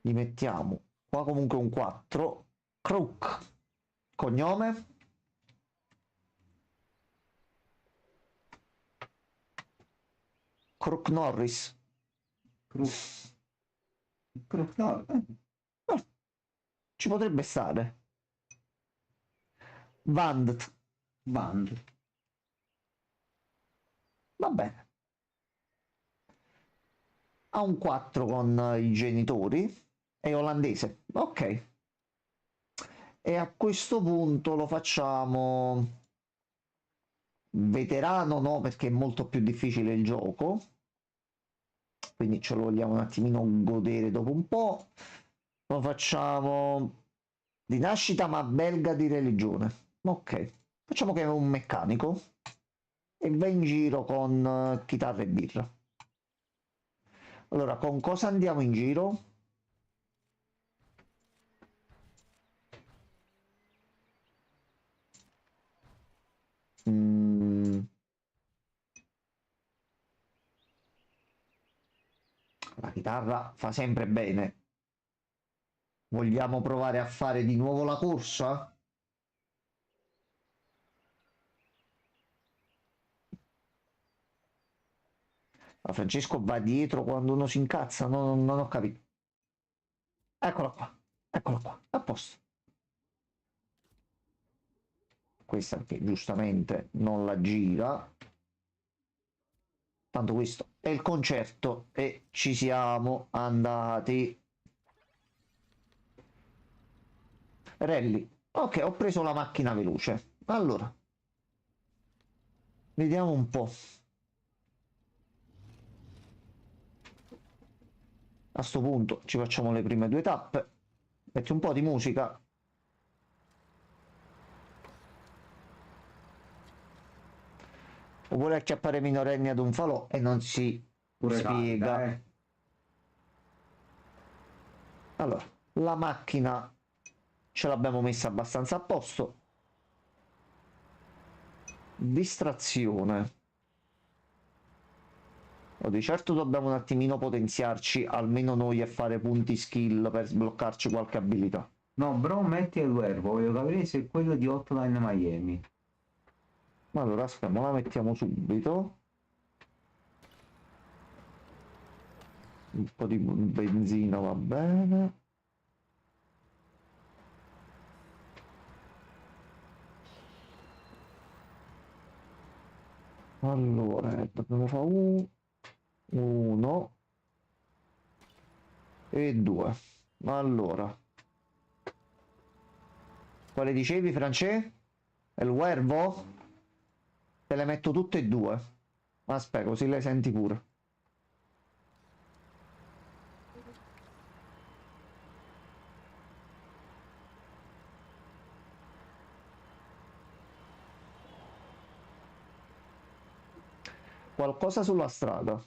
Gli mettiamo qua comunque un 4. Crook. Cognome? Crook Norris.
No,
Ci potrebbe stare. Vand.
Band.
Va bene. Ha un 4 con i genitori. È olandese. Ok. E a questo punto lo facciamo veterano, no, perché è molto più difficile il gioco. Quindi ce lo vogliamo un attimino godere dopo un po'. Lo facciamo di nascita ma belga di religione. Ok. Facciamo che è un meccanico e va in giro con chitarra e birra. Allora, con cosa andiamo in giro? Mm, la chitarra fa sempre bene. Vogliamo provare a fare di nuovo la corsa? Ma Francesco va dietro quando uno si incazza? Non ho capito. Eccola qua, a posto. Questa che giustamente non la gira. Tanto questo è il concerto e ci siamo andati. Rally. Ok, ho preso la macchina veloce. Allora, vediamo un po'. A sto punto ci facciamo le prime due tappe. Metti un po' di musica. Oppure acchiappare minorenni ad un falò e non si
Pure
spiega.
capita,
Allora, la macchina ce l'abbiamo messa abbastanza a posto. Distrazione. Di certo dobbiamo un attimino potenziarci, almeno noi, a fare punti skill per sbloccarci qualche abilità.
No, bro, metti il verbo, voglio capire se è quello di Hotline Miami.
Allora, aspetta, la mettiamo subito. Un po' di benzina va bene. Allora, dobbiamo fare uno e due. Allora, quale dicevi, Francesco? È il Wervo? Te le metto tutte e due. Aspetta, così le senti pure. Qualcosa sulla strada.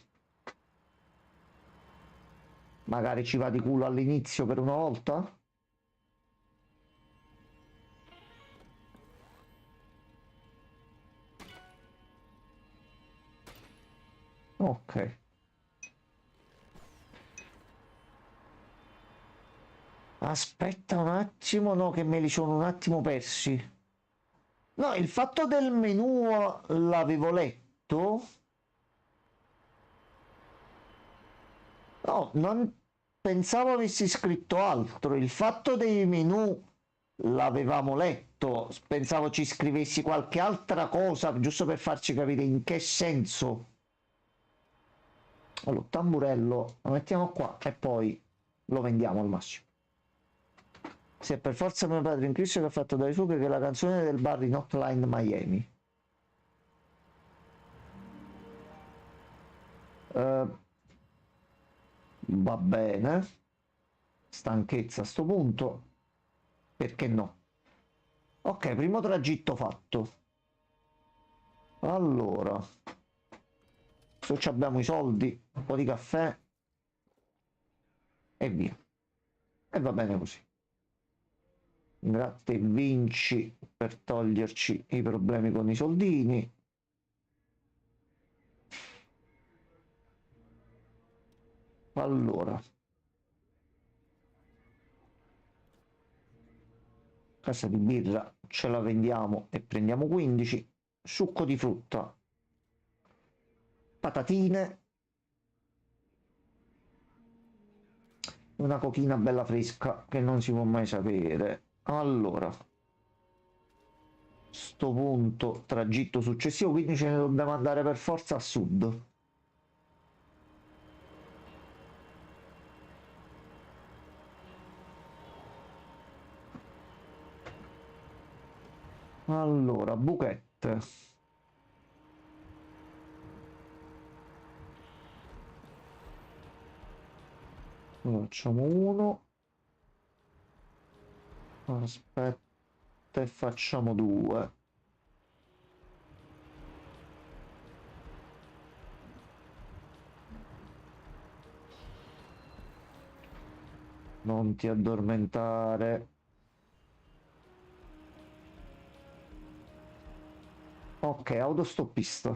Magari ci va di culo all'inizio per una volta? Ok. Aspetta un attimo, no, che me li sono un attimo persi. No, il fatto del menu l'avevo letto. No, non pensavo avessi scritto altro. Il fatto dei menu l'avevamo letto. Pensavo ci scrivessi qualche altra cosa, giusto per farci capire in che senso. Allora, tamburello lo mettiamo qua e poi lo vendiamo al massimo. Se per forza mio padre in Cristo che ha fatto dare fuoco che è la canzone del bar in Hotline Miami. Va bene. Stanchezza a sto punto. Perché no? Ok, primo tragitto fatto. Allora, se ci abbiamo i soldi, un po' di caffè e via. E va bene così. Gratta e vinci per toglierci i problemi con i soldini. Allora, cassa di birra ce la vendiamo e prendiamo 15. Succo di frutta, patatine, una cochina bella fresca che non si può mai sapere. Allora, sto punto tragitto successivo, quindi ce ne dobbiamo andare per forza a sud. Allora, buchette. Ne facciamo uno. Aspetta, e facciamo due. Non ti addormentare. Ok, autostoppista.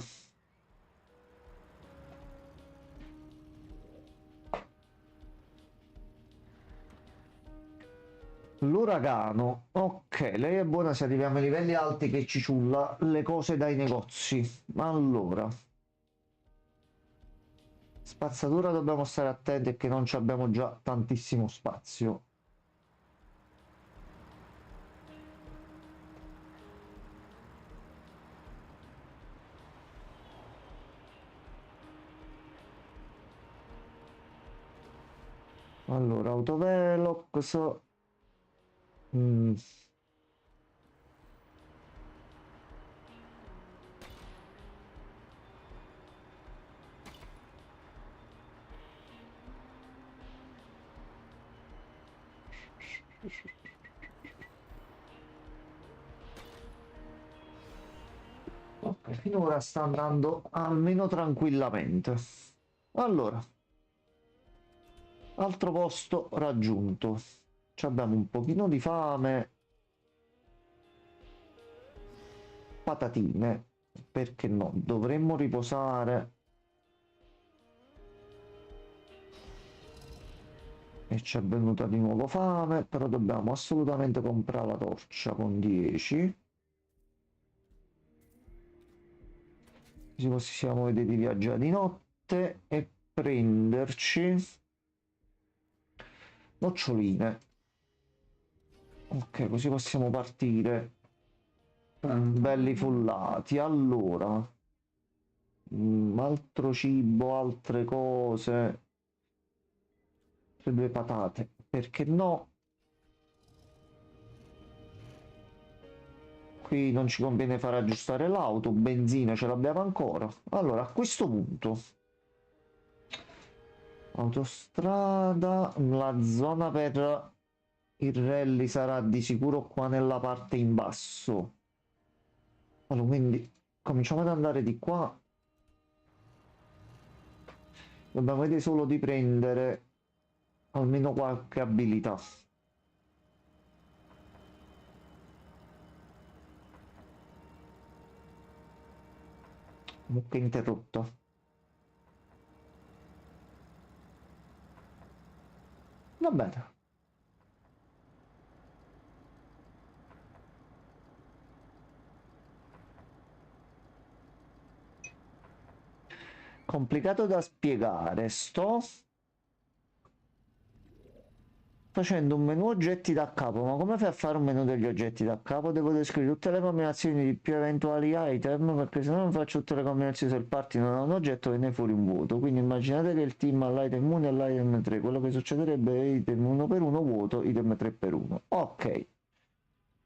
L'uragano. Ok, lei è buona se arriviamo ai livelli alti che ci ciulla le cose dai negozi. Allora, spazzatura dobbiamo stare attenti che non ci abbiamo già tantissimo spazio. Allora, autovelox. Mm. Ok, finora sta andando almeno tranquillamente. Allora, altro posto raggiunto. Ci abbiamo un pochino di fame. Patatine, perché no? Dovremmo riposare. E ci è venuta di nuovo fame, però dobbiamo assolutamente comprare la torcia con 10. Così possiamo vedere di viaggiare di notte e prenderci noccioline. Ok, così possiamo partire belli follati. Allora, altro cibo, altre cose. Le due patate, perché no? Qui non ci conviene fare aggiustare l'auto, benzina ce l'abbiamo ancora. Allora, a questo punto, autostrada, la zona per il rally sarà di sicuro qua nella parte in basso. Allora, quindi cominciamo ad andare di qua. Dobbiamo vedere solo di prendere almeno qualche abilità. Mucca interrotta. Va bene. Complicato da spiegare. Sto facendo un menu oggetti da capo, ma come fai a fare un menu degli oggetti da capo? Devo descrivere tutte le combinazioni di più eventuali item, perché se no non faccio tutte le combinazioni se il party non ha un oggetto viene fuori un vuoto. Quindi immaginate che il team ha l'item 1 e l'item 3, quello che succederebbe è item 1 per 1 vuoto, item 3 per 1. Ok.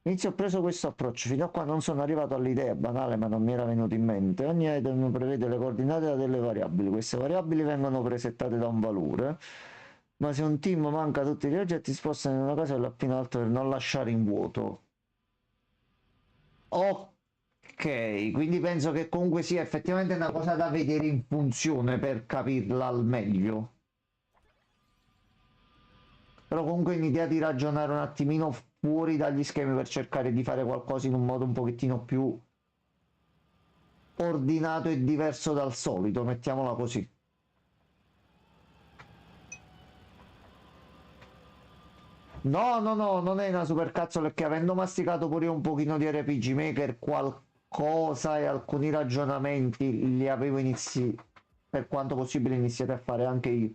Inizio ho preso questo approccio, fino a qua non sono arrivato all'idea banale ma non mi era venuto in mente. Ogni item prevede le coordinate da delle variabili, queste variabili vengono presettate da un valore, ma se un team manca tutti gli oggetti spostano in una casella più in alto per non lasciare in vuoto. Ok, quindi penso che comunque sia effettivamente una cosa da vedere in funzione per capirla al meglio. Però comunque un'idea di ragionare un attimino fuori dagli schemi per cercare di fare qualcosa in un modo un pochettino più ordinato e diverso dal solito, mettiamola così. No, no, no, non è una supercazzola, è che avendo masticato pure io un pochino di RPG Maker, qualcosa e alcuni ragionamenti li avevo iniziati, per quanto possibile iniziati a fare anche io.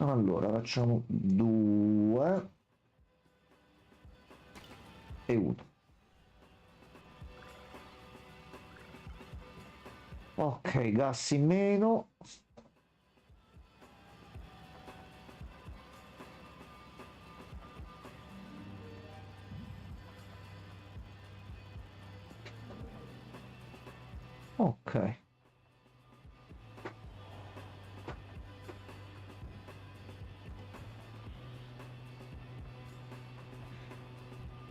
Allora, facciamo 2. e 1. Ok, gas in meno. Ok.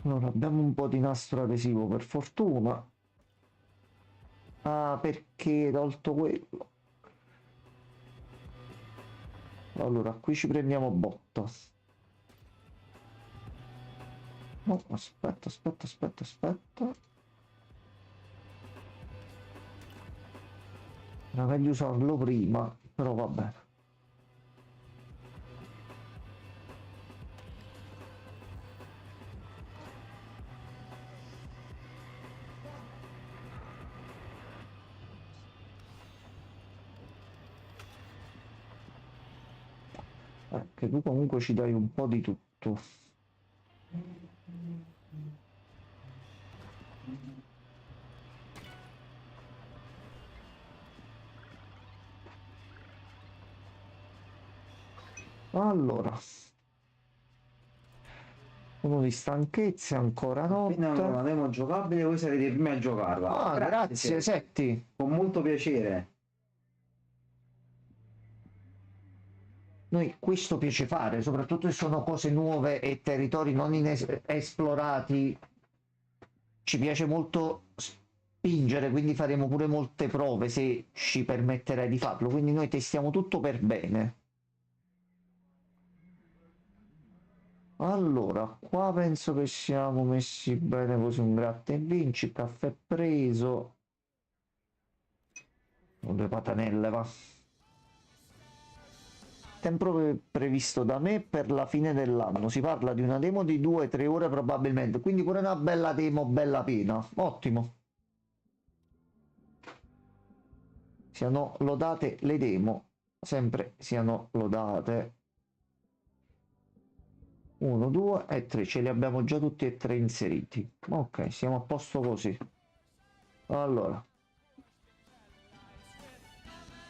Allora, abbiamo un po' di nastro adesivo per fortuna. Ah, perché hai tolto quello? Allora, qui ci prendiamo botta. No, aspetta, aspetta, aspetta, aspetta. Era meglio usarlo prima, però va bene. Che tu comunque ci dai un po' di tutto. Allora, uno di stanchezza, ancora
Appena avrò una
notte.
demo giocabile, voi sarete i primi a giocarla.
Ah, grazie, Setti.
Con molto piacere.
Noi questo piace fare, soprattutto se sono cose nuove e territori non esplorati. Ci piace molto spingere, quindi faremo pure molte prove se ci permetterai di farlo. Quindi noi testiamo tutto per bene. Allora, qua penso che siamo messi bene così, un gratta e vinci, caffè preso. Due patanelle, va. Tempo previsto da me per la fine dell'anno. Si parla di una demo di 2-3 ore probabilmente, quindi pure una bella demo, bella piena. Ottimo. Siano lodate le demo, sempre siano lodate. 1, 2 e 3, ce li abbiamo già tutti e tre inseriti. Ok, siamo a posto così. Allora.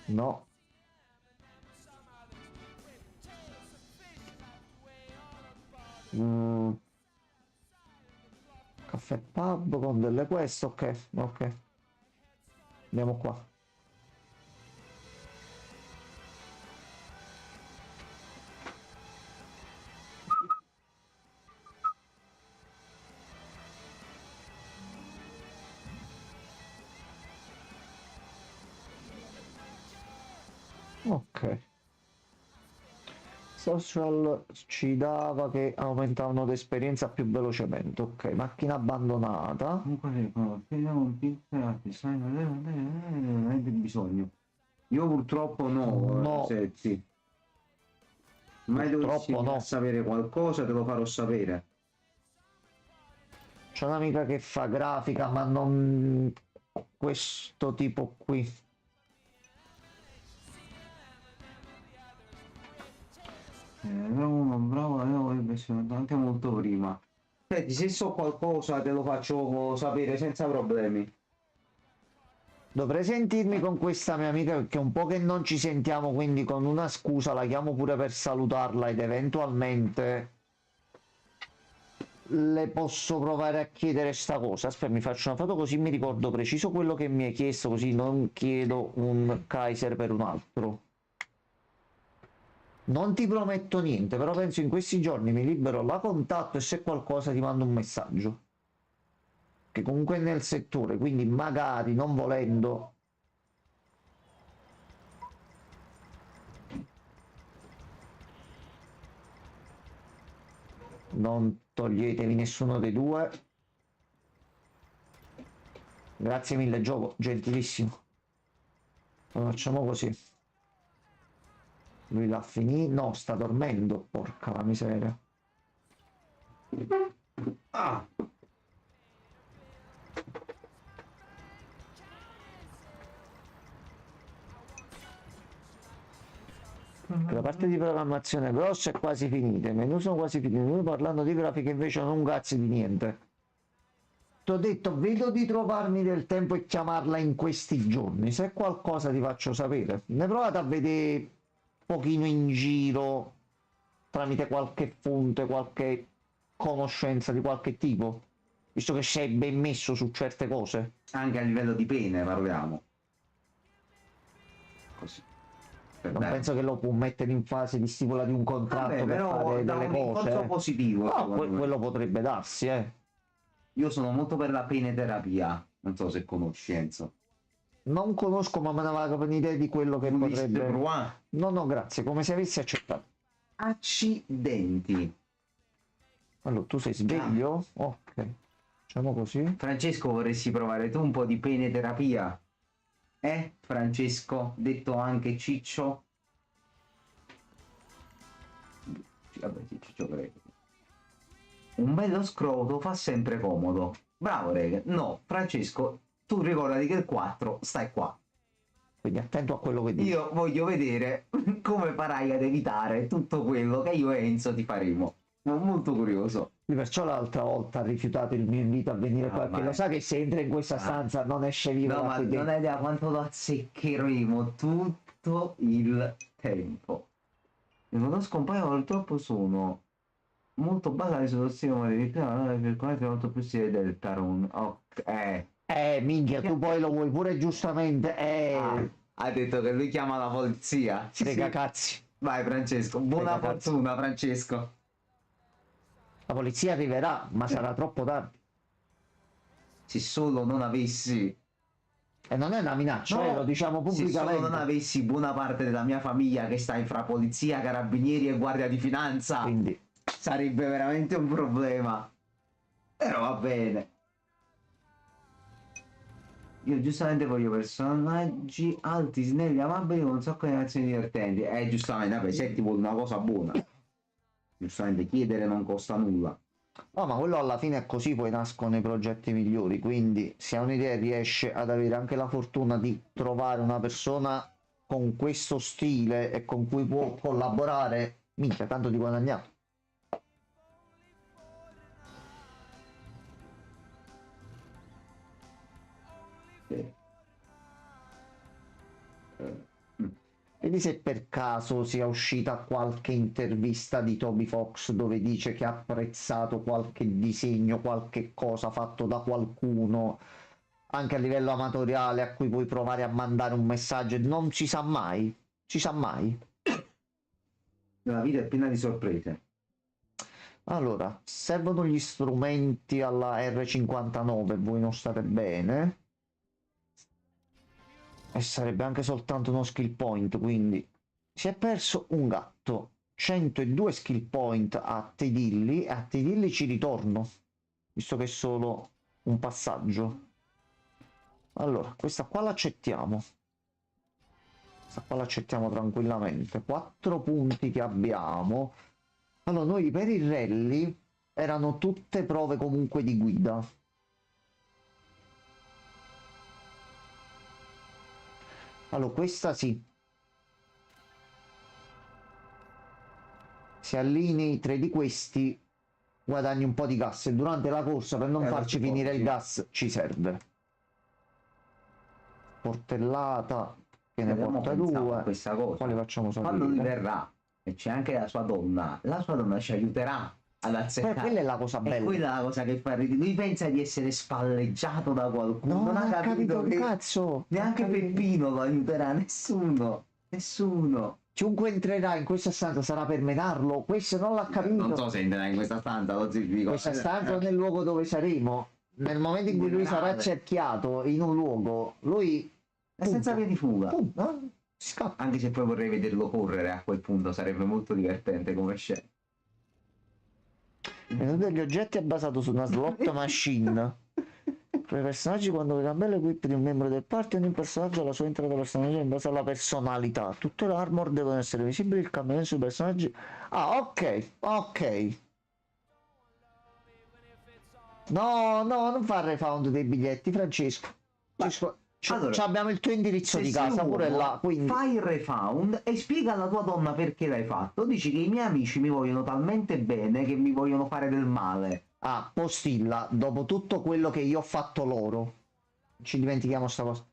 No. Caffè pub con delle queste, ok, ok. Andiamo qua. Ok. Social ci dava che aumentavano d'esperienza più velocemente. Ok, macchina abbandonata.
Comunque, un piccolo non avete bisogno. Io purtroppo no,
No,
Setti. Mai dovessi
purtroppo no.
sapere qualcosa, te lo farò sapere.
C'è un'amica che fa grafica, ma non questo tipo qui.
Bravo, bravo, dovrebbe essere anche molto prima. Senti, se so qualcosa te lo faccio sapere senza problemi.
Dovrei sentirmi con questa mia amica perché è un po' che non ci sentiamo, quindi con una scusa la chiamo pure per salutarla ed eventualmente le posso provare a chiedere sta cosa. Aspetta, mi faccio una foto così mi ricordo preciso quello che mi hai chiesto, così non chiedo un Kaiser per un altro. Non ti prometto niente, però penso in questi giorni mi libero la contatto e se qualcosa ti mando un messaggio. Che comunque è nel settore, quindi magari non volendo. Non toglietevi nessuno dei due. Grazie mille, gioco, gentilissimo. Lo facciamo così. Lui l'ha finito. No, sta dormendo. Porca la miseria.
Ah!
La parte di programmazione grossa è quasi finita, i menu sono quasi finiti, noi parlando di grafica invece non un cazzo di niente. Ti ho detto, vedo di trovarmi del tempo e chiamarla in questi giorni. Se qualcosa ti faccio sapere. Ne provate a vedere un pochino in giro tramite qualche fonte, qualche conoscenza di qualche tipo, visto che sei ben messo su certe cose.
Anche a livello di pene parliamo. Così. Per
Non
dare-
penso che lo può mettere in fase di stipula di un contratto
Vabbè,
per
però
fare
da
delle
un incontro
cose.
positivo.
No,
secondo me.
quello potrebbe darsi, eh.
Io sono molto per la peneterapia. Non so se conosci Enzo.
Non conosco, ma me ne va un'idea di quello che potrebbe.
Bruin.
No, no, grazie, come se avessi accettato.
Accidenti.
Allora, tu sei sveglio? Ok, facciamo così.
Francesco, vorresti provare tu un po' di peneterapia? Francesco, detto anche Ciccio? Vabbè, Ciccio credo. Un bello scroto fa sempre comodo. Bravo, rega. No, Francesco, tu ricordati che il 4 stai qua.
Quindi attento a quello che dici.
Io voglio vedere come farai ad evitare tutto quello che io e Enzo ti faremo. Sono molto curioso.
Perciò l'altra volta ha rifiutato il mio invito a venire qua, perché
vai.
lo sa che se entra in questa stanza non esce vivo
No,
da
ma
qui
non
dentro.
hai idea quanto lo azzeccheremo tutto il tempo. Il modo scompaio purtroppo sono molto basati sullo stile di per quanto è molto più stile del Tarun. Ok.
Minchia, tu poi lo vuoi pure giustamente.
Ha detto che lui chiama la polizia.
Frega cazzi.
Vai Francesco, buona
Frega cazzi.
fortuna Francesco.
La polizia arriverà, ma sarà troppo tardi.
Se solo non avessi...
E non è una minaccia,
No,
lo diciamo
se
pubblicamente.
solo non avessi buona parte della mia famiglia che sta fra polizia, carabinieri e guardia di finanza,
Quindi,
sarebbe veramente un problema. Però va bene. Io giustamente voglio personaggi alti, snelli, amabili, con un sacco di azioni divertenti. Giustamente, vabbè, se ti vuole una cosa buona. Giustamente chiedere non costa nulla.
no, ma quello alla fine è così, poi nascono i progetti migliori. Quindi, se ha un'idea, riesce ad avere anche la fortuna di trovare una persona con questo stile e con cui può collaborare, minchia, tanto di guadagnato. Vedi se per caso sia uscita qualche intervista di Toby Fox dove dice che ha apprezzato qualche disegno, qualche cosa fatto da qualcuno, anche a livello amatoriale, a cui puoi provare a mandare un messaggio. Non si sa mai, ci sa mai.
La vita è piena di sorprese.
Allora, servono gli strumenti alla R59, voi non state bene. E sarebbe anche soltanto uno skill point, quindi si è perso un gatto, 102 skill point a Tedilli, e a Tedilli ci ritorno, visto che è solo un passaggio. Allora, questa qua l'accettiamo. Questa qua l'accettiamo tranquillamente. 4 punti che abbiamo. Allora, noi per il rally erano tutte prove comunque di guida. Allora, questa sì. Se allinei 3 di questi, guadagni un po' di gas. E durante la corsa, per non farci finire il gas, ci serve. Portellata, che ne porta 2.
Questa cosa.
Quale facciamo sapere?
Quando lui verrà e c'è anche la sua donna ci aiuterà ad azzeccare.
Quella è la cosa
E
bella.
quella è la cosa che fa ridere. Lui pensa di essere spalleggiato da qualcuno.
No,
non ha capito
un
che
cazzo.
neanche Peppino lo aiuterà. Nessuno.
Chiunque entrerà in questa stanza sarà per menarlo. Questo non l'ha capito.
Non so se entrerà in questa stanza, lo zippico.
Questa stanza o nel luogo dove saremo. Nel momento in cui lui sarà cerchiato in un luogo, lui
è senza via di fuga.
Scappa.
Anche se poi vorrei vederlo correre a quel punto, sarebbe molto divertente come scena.
Il menu degli oggetti è basato su una slot machine. Per i personaggi, quando vi cambia l'equip di un membro del party, ogni personaggio ha la sua entrata personale in base alla personalità. Tutte le armor devono essere visibili, il cambiamento sui personaggi. Ah, ok. No, non fa il refund dei biglietti, Francesco. Allora, abbiamo il tuo indirizzo di casa pure là, quindi
fai il refund e spiega alla tua donna perché l'hai fatto. Dici che i miei amici mi vogliono talmente bene che mi vogliono fare del male.
Ah, postilla, dopo tutto quello che io ho fatto loro, ci dimentichiamo sta cosa.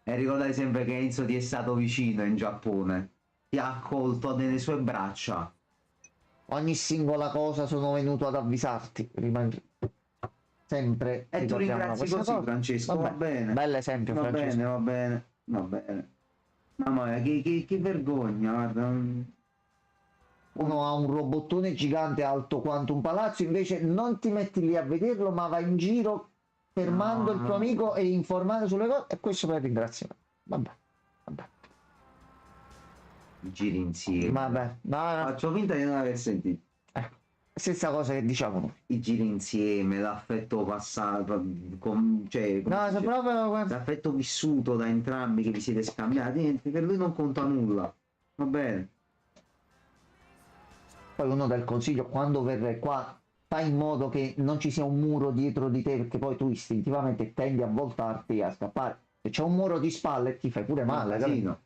E ricordate sempre che Enzo ti è stato vicino in Giappone. Ti ha accolto nelle sue braccia.
Ogni singola cosa sono venuto ad avvisarti, rimani sempre,
E tu
ricordiamola
ringrazi
questa
così,
cosa.
Francesco, va
Vabbè,
bene.
bell'esempio,
Va
Francesco.
bene, va bene, va bene. Mamma mia, che vergogna, guarda.
Uno ha un robottone gigante alto quanto un palazzo, invece non ti metti lì a vederlo, ma vai in giro fermando il tuo amico e informando sulle cose, e questo per ringraziamento. Vabbè, vabbè,
Giri insieme.
vabbè, no, no.
Faccio finta di non aver sentito.
Ecco, stessa cosa che diciamo noi.
I giri insieme, l'affetto passato, cioè, come
No,
si
se
dice?
proprio...
L'affetto vissuto da entrambi che vi siete scambiati, niente, per lui non conta nulla. Va bene.
Poi uno dà il consiglio, quando verrai qua, fai in modo che non ci sia un muro dietro di te, perché poi tu istintivamente tendi a voltarti e a scappare. Se c'è un muro di spalle ti fai pure male,
Casino.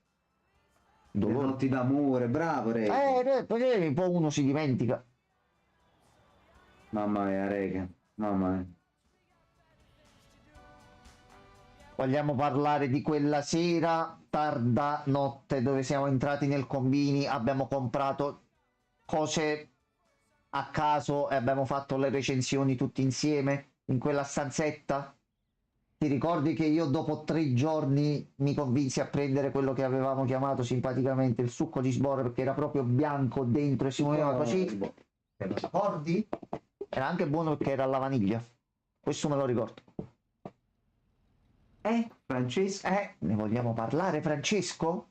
Le
dolore.
notti d'amore, bravo Re.
Poi un po' uno si dimentica.
Mamma mia, rega. Mamma mia.
Vogliamo parlare di quella sera, tarda notte, dove siamo entrati nel combini, abbiamo comprato cose a caso e abbiamo fatto le recensioni tutti insieme in quella stanzetta? Ti ricordi che io dopo 3 giorni mi convinsi a prendere quello che avevamo chiamato simpaticamente il succo di sborro, perché era proprio bianco dentro e si muoveva così? Te lo ricordi? Era anche buono perché era alla vaniglia. Questo me lo ricordo.
Francesco?
Ne vogliamo parlare, Francesco?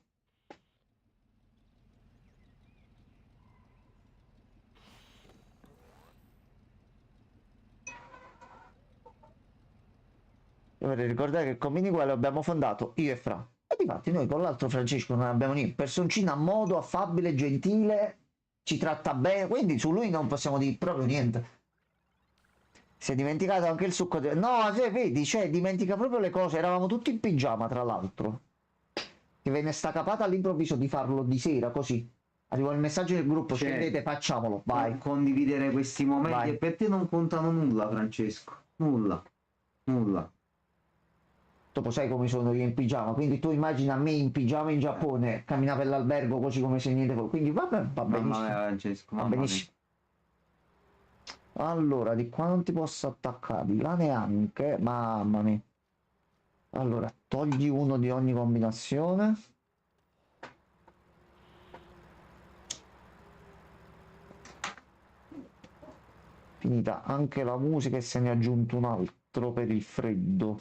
Dovrei ricordare che il combini qua lo abbiamo fondato io e Fra. E infatti noi con l'altro Francesco non abbiamo niente. Personcino a modo, affabile, gentile, ci tratta bene, quindi su lui non possiamo dire proprio niente. Si è dimenticato anche il succo di... No, se vedi, cioè, dimentica proprio le cose. Eravamo tutti in pigiama, tra l'altro. Che ve ne sta capata all'improvviso di farlo di sera, così. Arriva il messaggio del gruppo,
Cioè,
scendete, facciamolo, vai.
Condividere questi momenti
Vai.
e per te non contano nulla, Francesco. Nulla. Nulla.
Dopo sai come sono io in pigiama, quindi tu immagina me in pigiama in Giappone, camminare per l'albergo così come se niente fosse. Quindi va
Mamma
benissimo.
mia, Francesco,
Va
mamma mia.
benissimo. Allora, di qua non ti posso attaccare, di là neanche, mamma mia. Allora, togli uno di ogni combinazione. Finita anche la musica e se ne è aggiunto un altro per il freddo.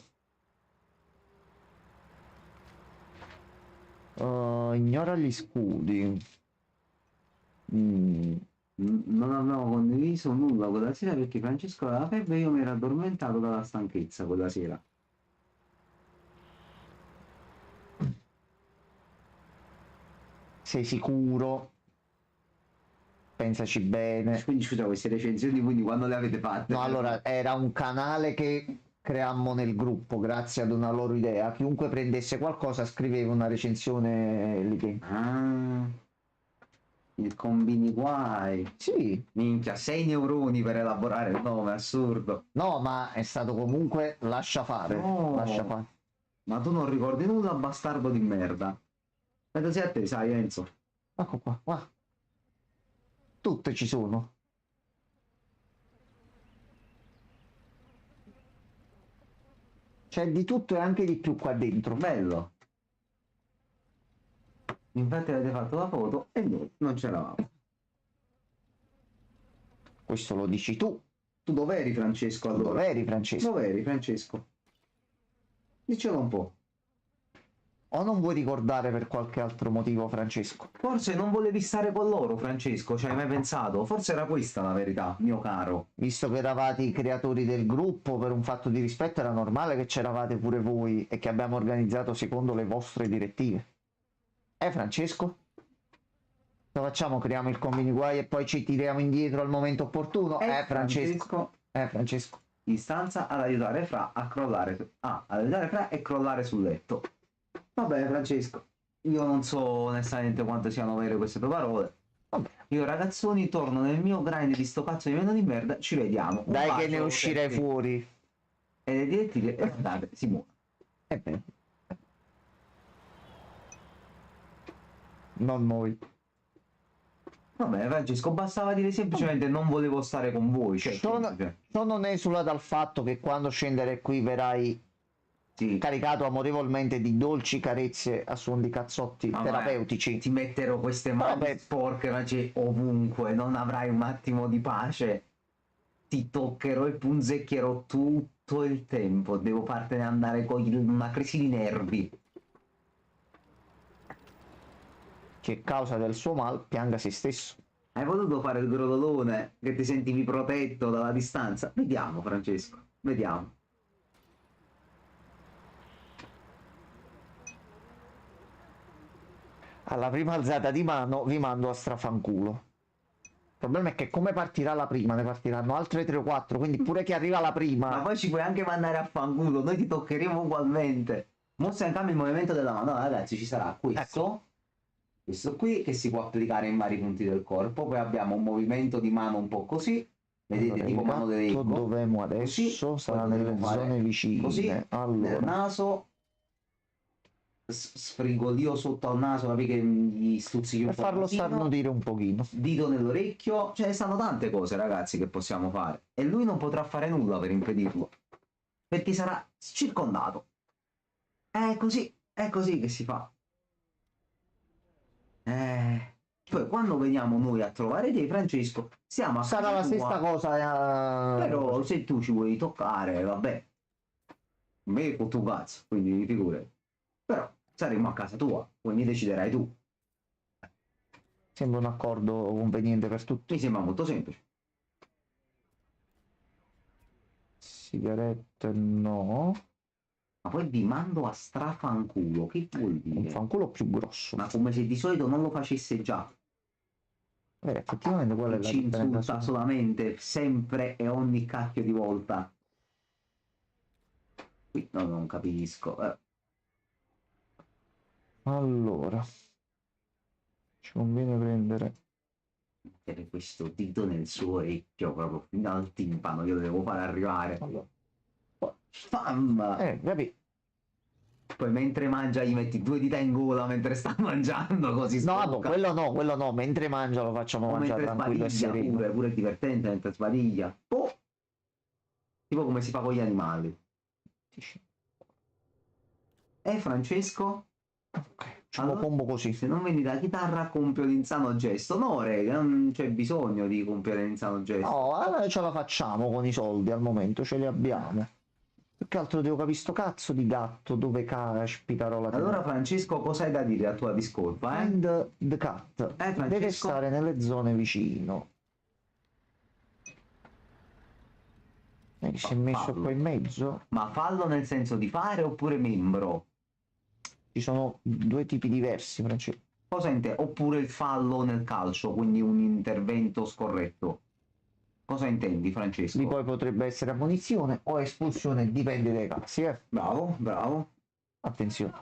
Ignora gli scudi.
Non abbiamo condiviso nulla quella sera perché Francesco aveva febbre e io mi ero addormentato dalla stanchezza quella sera.
Sei sicuro? Pensaci bene.
Quindi scusa, queste recensioni quindi quando le avete fatte?
No, allora, era un canale che creammo nel gruppo grazie ad una loro idea. Chiunque prendesse qualcosa scriveva una recensione lì.
Ah, il combini guai.
Sì,
Minchia, 6 neuroni per elaborare il nome, assurdo.
no, ma è stato comunque lascia fare.
No.
Lascia fare.
Ma tu non ricordi nulla, bastardo di merda. Vedo se a te, sai, Enzo.
Ecco qua, qua. Tutte ci sono. C'è di tutto e anche di più qua dentro.
Bello. Infatti avete fatto la foto e noi non c'eravamo.
Questo lo dici tu.
Tu dov'eri, Francesco, allora?
Dov'eri, Francesco?
Dov'eri, Francesco? Dicelo un po'.
O non vuoi ricordare per qualche altro motivo, Francesco?
Forse non volevi stare con loro, Francesco, ci hai mai pensato? Forse era questa la verità, mio caro.
Visto che eravate i creatori del gruppo, per un fatto di rispetto era normale che c'eravate pure voi e che abbiamo organizzato secondo le vostre direttive. Francesco? Cosa facciamo? Creiamo il combini guai e poi ci tiriamo indietro al momento opportuno? Francesco. Francesco.
In stanza ad aiutare Fra a crollare. Ad aiutare Fra e crollare sul letto. Vabbè, Francesco. Io non so onestamente quanto siano vere queste tue parole.
Va bene.
Io ragazzoni torno nel mio grind di sto cazzo di meno di merda, ci vediamo. Un
Dai che
bacio,
ne uscirei
Senti.
fuori.
E le direttive e guardate, si muove.
Beh, non noi.
Vabbè, Francesco, bastava dire semplicemente non volevo stare con voi. Cioè,
Sono, sono esula dal fatto che quando scendere qui verrai
sì.
caricato amorevolmente di dolci carezze a suon di cazzotti
Ma
terapeutici.
ti metterò queste mani
Vabbè.
sporche, Francesco, ovunque, non avrai un attimo di pace. Ti toccherò e punzecchierò tutto il tempo. Devo fartene andare con una crisi di nervi.
Che causa del suo mal pianga se stesso.
Hai voluto fare il grodolone che ti sentivi protetto dalla distanza? Vediamo, Francesco, vediamo.
Alla prima alzata di mano vi mando a strafanculo. Il problema è che come partirà la prima, ne partiranno altre 3 o 4, quindi pure che arriva la prima.
Ma poi ci puoi anche mandare a fanculo, noi ti toccheremo ugualmente. Mostra in cambio il movimento della mano. No, ragazzi, ci sarà questo, questo qui che si può applicare in vari punti del corpo. Poi abbiamo un movimento di mano un po' così. Vedete,
Allora,
tipo mano
intanto
dell'ego.
dov'emo adesso?
Così,
Sarà
poi
nelle
potremo fare
zone vicine.
così, nel
Allora,
naso. Sfrigolio sotto al naso, capi che gli stuzzichi un
per
po'
farlo
il nasino,
starnutire un pochino.
dito nell'orecchio, ce ne stanno tante cose, ragazzi, che possiamo fare. E lui non potrà fare nulla per impedirlo, perché sarà circondato. È così che si fa. Poi quando veniamo noi a trovare te, Francesco, siamo a
Sarà
casa
la
tua,
stessa cosa.
però se tu ci vuoi toccare, vabbè, me con tuo cazzo, quindi figurati. Però saremo a casa tua, quindi deciderai tu.
Sembra un accordo conveniente per tutti.
Mi sembra molto semplice.
Sigarette no.
Ma poi vi mando a strafanculo, che vuol
Un
dire?
fanculo più grosso.
Ma come se di solito non lo facesse già.
Effettivamente qual è
Che
la
ci
differenza?
insulta solamente, sempre e ogni cacchio di volta. Qui no, non capisco.
Allora, ci conviene prendere.
Mettere questo dito nel suo orecchio, proprio fino al timpano, io lo devo fare arrivare.
Allora,
Spam!
capì?
Poi mentre mangia gli metti 2 dita in gola mentre sta mangiando, così
No,
spocca.
quello no, mentre mangia lo facciamo
O
mangiare
mentre
tranquillo e
sbadiglia
sereno.
pure è divertente mentre sbadiglia. Oh! Tipo come si fa con gli animali. Francesco?
Ok, ci
Allora,
combo così.
se non vendi la chitarra, compio l'insano gesto. No, rega, non c'è bisogno di compiere l'insano gesto.
No, allora ce la facciamo con i soldi al momento, ce li abbiamo. Più che altro devo capire sto cazzo di gatto dove caspita la
Allora, Francesco, cosa hai da dire a tua discolpa, eh?
Find the cat.
Francesco?
Deve stare nelle zone vicino. Che si è messo
Fallo.
qua in mezzo.
Ma fallo nel senso di fare oppure membro?
Ci sono due tipi diversi, Francesco.
Cosa intendi? Oppure il fallo nel calcio, quindi un intervento scorretto. Cosa intendi, Francesco?
Lì poi potrebbe essere ammonizione o espulsione, dipende dai casi,
Bravo, bravo.
Attenzione.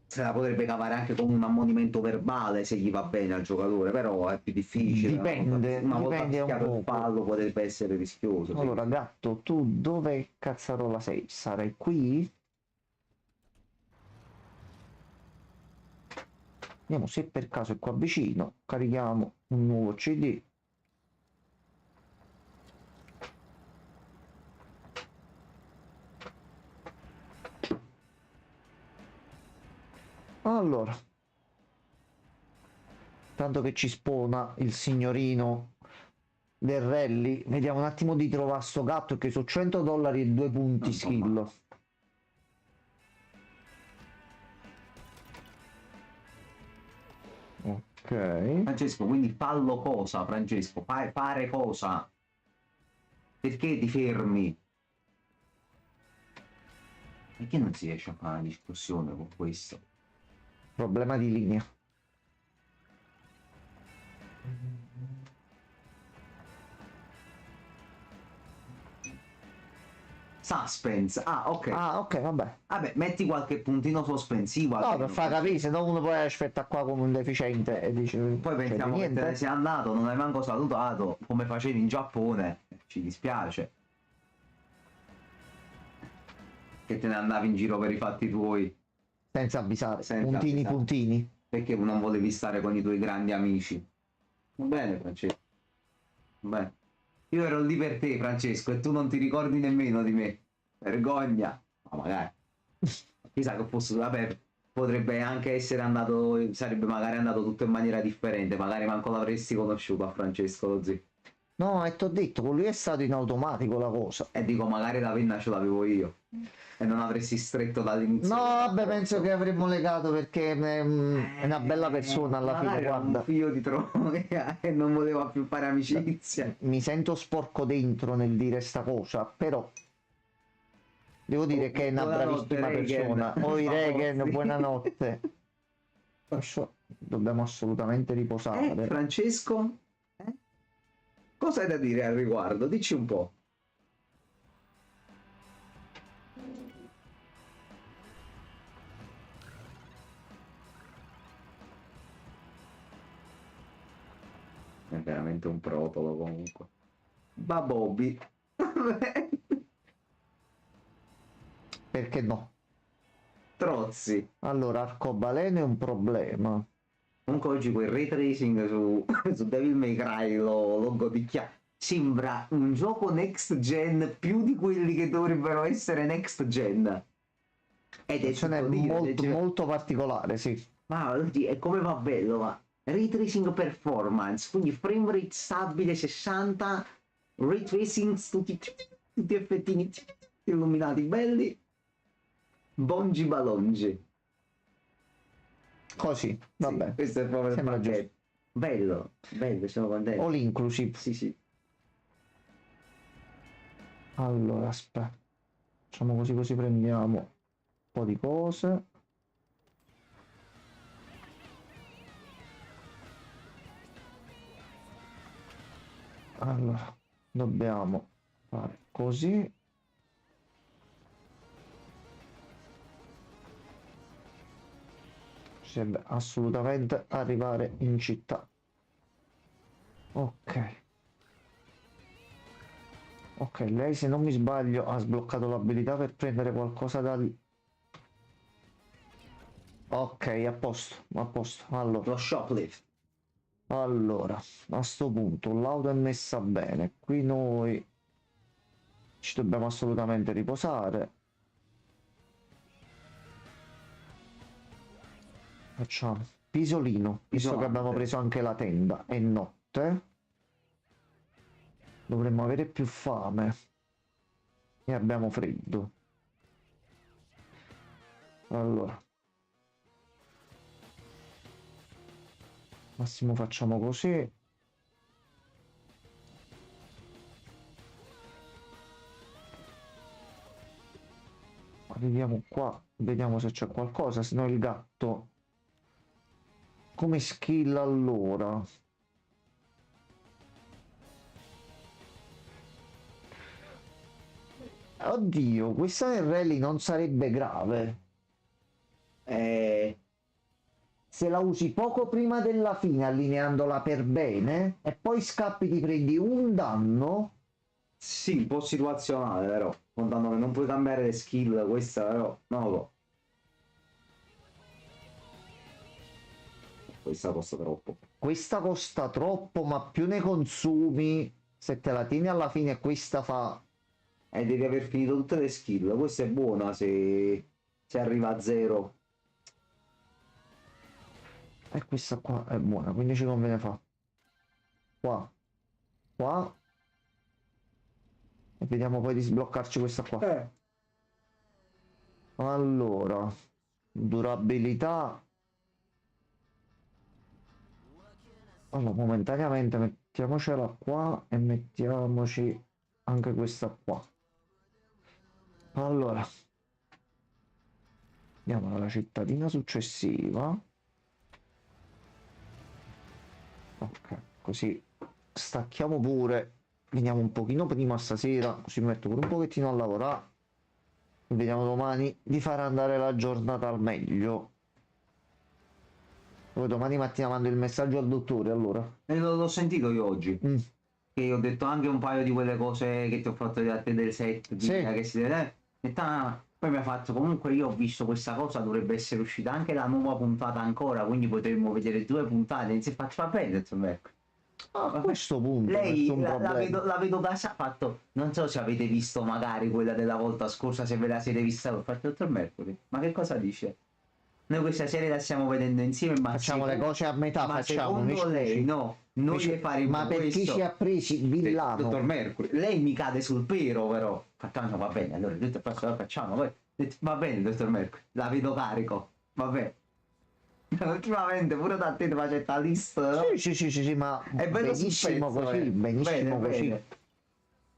Se la potrebbe cavare anche con un ammonimento verbale se gli va bene al giocatore, però è più difficile.
Dipende,
una volta
dipende un
fischiato il
po'.
fallo potrebbe essere rischioso. Sì.
Allora, gatto, tu dove cazzarola sei? Sarai qui? Vediamo se per caso è qua vicino. Carichiamo un nuovo CD. Allora, tanto che ci spona il signorino del rally, vediamo un attimo di trovare sto gatto che su $100 e 2 punti skill. Ok.
Francesco, quindi fallo cosa, Francesco? Fare cosa? Perché ti fermi? Perché non si riesce a fare una discussione con questo?
Problema di linea.
Suspense. Ah, ok.
Ah, ok, vabbè.
Vabbè, metti qualche puntino sospensivo.
No, per
almeno.
far capire, se no uno poi aspetta qua come un deficiente e dice,
Poi
c'è
pensiamo che te ne
niente.
sei andato, non hai manco salutato, come facevi in Giappone. Ci dispiace. Che te ne andavi in giro per i fatti tuoi.
Senza avvisare,
Senza
puntini
avvisare.
puntini.
Perché non volevi stare con i tuoi grandi amici. Va bene, Francesco. Va bene. Io ero lì per te, Francesco, e tu non ti ricordi nemmeno di me. Vergogna. Ma magari. Chissà che fosse, vabbè, potrebbe anche essere andato, sarebbe magari andato tutto in maniera differente, magari manco l'avresti conosciuto a Francesco lo zio.
No, e t'ho detto, con lui è stato in automatico la cosa.
E dico, magari la penna ce l'avevo io. E non avresti stretto dall'inizio.
No, vabbè, penso che avremmo legato perché è una bella persona alla fine,
magari era un
guarda.
figlio di Troia e non voleva più fare amicizia.
Mi sento sporco dentro nel dire sta cosa, però devo dire che è una
Buonanotte,
bravissima
Regen.
persona. Oi Regen,
Famozzi.
buonanotte. Adesso dobbiamo assolutamente riposare.
Francesco? Cosa hai da dire al riguardo? Dici un po'. È veramente un protolo comunque. Ma Bobby.
Perché no?
Trozzi.
Allora, arcobaleno è un problema.
Comunque oggi quel ray tracing su Devil May Cry lo godicchia. Sembra un gioco next gen più di quelli che dovrebbero essere next gen. Ed è
Ce n'è
tutto dire,
molto, molto particolare, sì.
ma oddio, e come va bello, ma ray tracing performance, quindi frame rate stabile 60, ray tracing tutti effettini illuminati belli, bongi balongi.
Così, vabbè.
Sì, questo è proprio il
Sembra
pacchetto. Bello, bello, sono contento.
All inclusive.
Sì, sì.
Allora, aspetta. Facciamo così, così prendiamo un po' di cose. Allora, dobbiamo fare così. Ci deve assolutamente arrivare in città. Ok. Ok, lei se non mi sbaglio ha sbloccato l'abilità per prendere qualcosa da lì. Ok, a posto, a posto.
Lo shoplift.
Allora, a sto punto l'auto è messa bene. Qui noi ci dobbiamo assolutamente riposare. Facciamo pisolino, visto che abbiamo preso anche la tenda. È notte. Dovremmo avere più fame. E abbiamo freddo. Allora. Massimo facciamo così. Arriviamo qua, vediamo se c'è qualcosa, se no il gatto come skill allora. Oddio, questa del rally non sarebbe grave. Se la usi poco prima della fine, allineandola per bene, e poi scappi ti prendi un danno.
Sì, un po' situazionale, però. Contando che non puoi cambiare le skill, questa però, non lo so. Questa costa troppo.
Questa costa troppo, ma più ne consumi. Se te la tieni alla fine, questa fa.
E devi aver finito tutte le skill. Questa è buona se arriva a zero.
E questa qua è buona, quindi ci conviene fa. Qua. Qua. E vediamo poi di sbloccarci questa qua. Allora. Durabilità. Allora, momentaneamente mettiamocela qua e mettiamoci anche questa qua. Allora, andiamo alla cittadina successiva. Ok, così stacchiamo pure, veniamo un pochino prima stasera, così mi metto pure un pochettino a lavorare. Vediamo domani di far andare la giornata al meglio. Poi domani mattina mando il messaggio al dottore, allora.
E l'ho sentito io oggi.
Mm.
Che ho detto anche un paio di quelle cose che ti ho fatto vedere a te del set,
Sì.
che si deve. Ho detto, poi mi ha fatto comunque io ho visto questa cosa, dovrebbe essere uscita anche la nuova puntata ancora, quindi potremmo vedere 2 puntate. E si faccio va bene, ho detto, ecco.
A questo punto
Lei
nessun
la
problema.
vedo da sa fatto. Non so se avete visto magari quella della volta scorsa, se ve la siete vista. Ho fatto dottor Mercury. Ma che cosa dice? Noi questa serie la stiamo vedendo insieme, ma
Facciamo le cose a metà,
ma
facciamo, mi
secondo lei
scusi.
no, noi le faremo
Ma per chi
questo.
ci ha presi villano?
Dottor Mercury, lei mi cade sul pero però. Facciamo, va bene, allora detto lo facciamo, poi va bene, dottor Mercury, la vedo carico, va bene. Ultimamente pure da te faccio questa lista, no?
Sì, ma
È bello sul
benissimo
pezzo,
così, benissimo
bene,
così.
bene.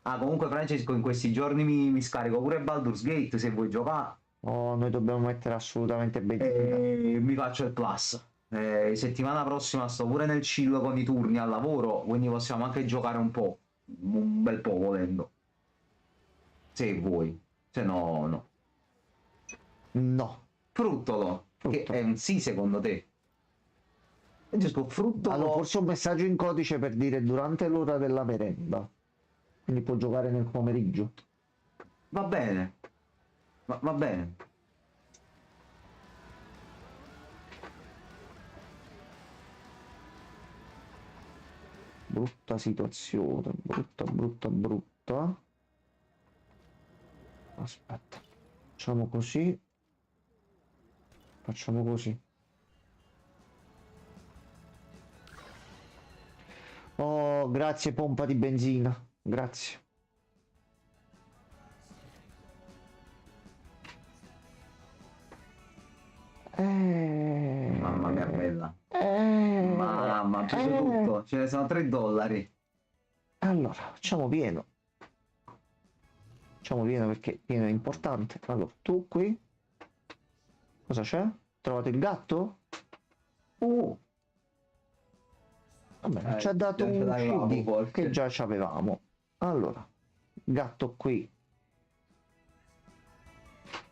Ah, comunque Francesco, in questi giorni mi scarico pure Baldur's Gate se vuoi giocare.
Oh, noi dobbiamo mettere assolutamente bene.
E mi faccio il plus. Settimana prossima sto pure nel chill con i turni al lavoro, quindi possiamo anche giocare un po'. Un bel po' volendo. Se vuoi. Se no, no.
No.
Fruttolo. Che
Frutto.
è un sì secondo te? Giusto, fruttolo.
Allora, forse un messaggio in codice per dire durante l'ora della merenda. Quindi può giocare nel pomeriggio.
Va bene. Va bene.
Brutta situazione, brutta. Aspetta, facciamo così. Facciamo così. Oh, grazie pompa di benzina, grazie.
Mamma mia, bella. Mamma, tutto, tutto. Ce ne sono $3.
Allora, facciamo pieno. Facciamo pieno perché pieno è importante. Allora, tu qui. Cosa c'è? Trovato il gatto? Vabbè, ci ha dato un CD che già avevamo. Allora, gatto qui.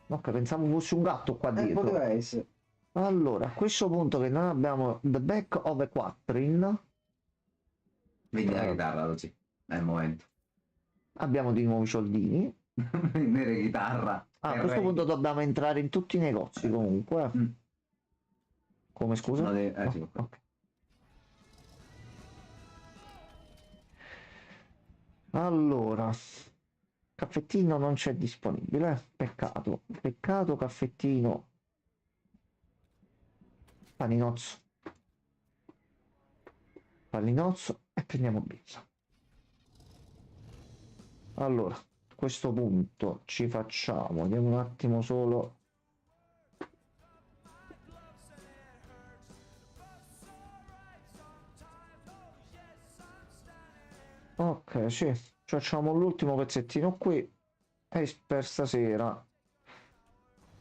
Ok, pensavo fosse un gatto qua dietro.
Poteva essere.
Allora, a questo punto che noi abbiamo The Back of a Quattrin,
Vedi la chitarra così, è il momento.
abbiamo di nuovo i soldini.
Vendere chitarra.
A questo punto dobbiamo entrare in tutti i negozi comunque. Come scusa?
No, sì.
Ok. Allora, caffettino non c'è disponibile, peccato, caffettino, paninozzo e prendiamo birra. Allora, a questo punto ci facciamo, vediamo un attimo solo. Ok, sì, facciamo l'ultimo pezzettino qui e per stasera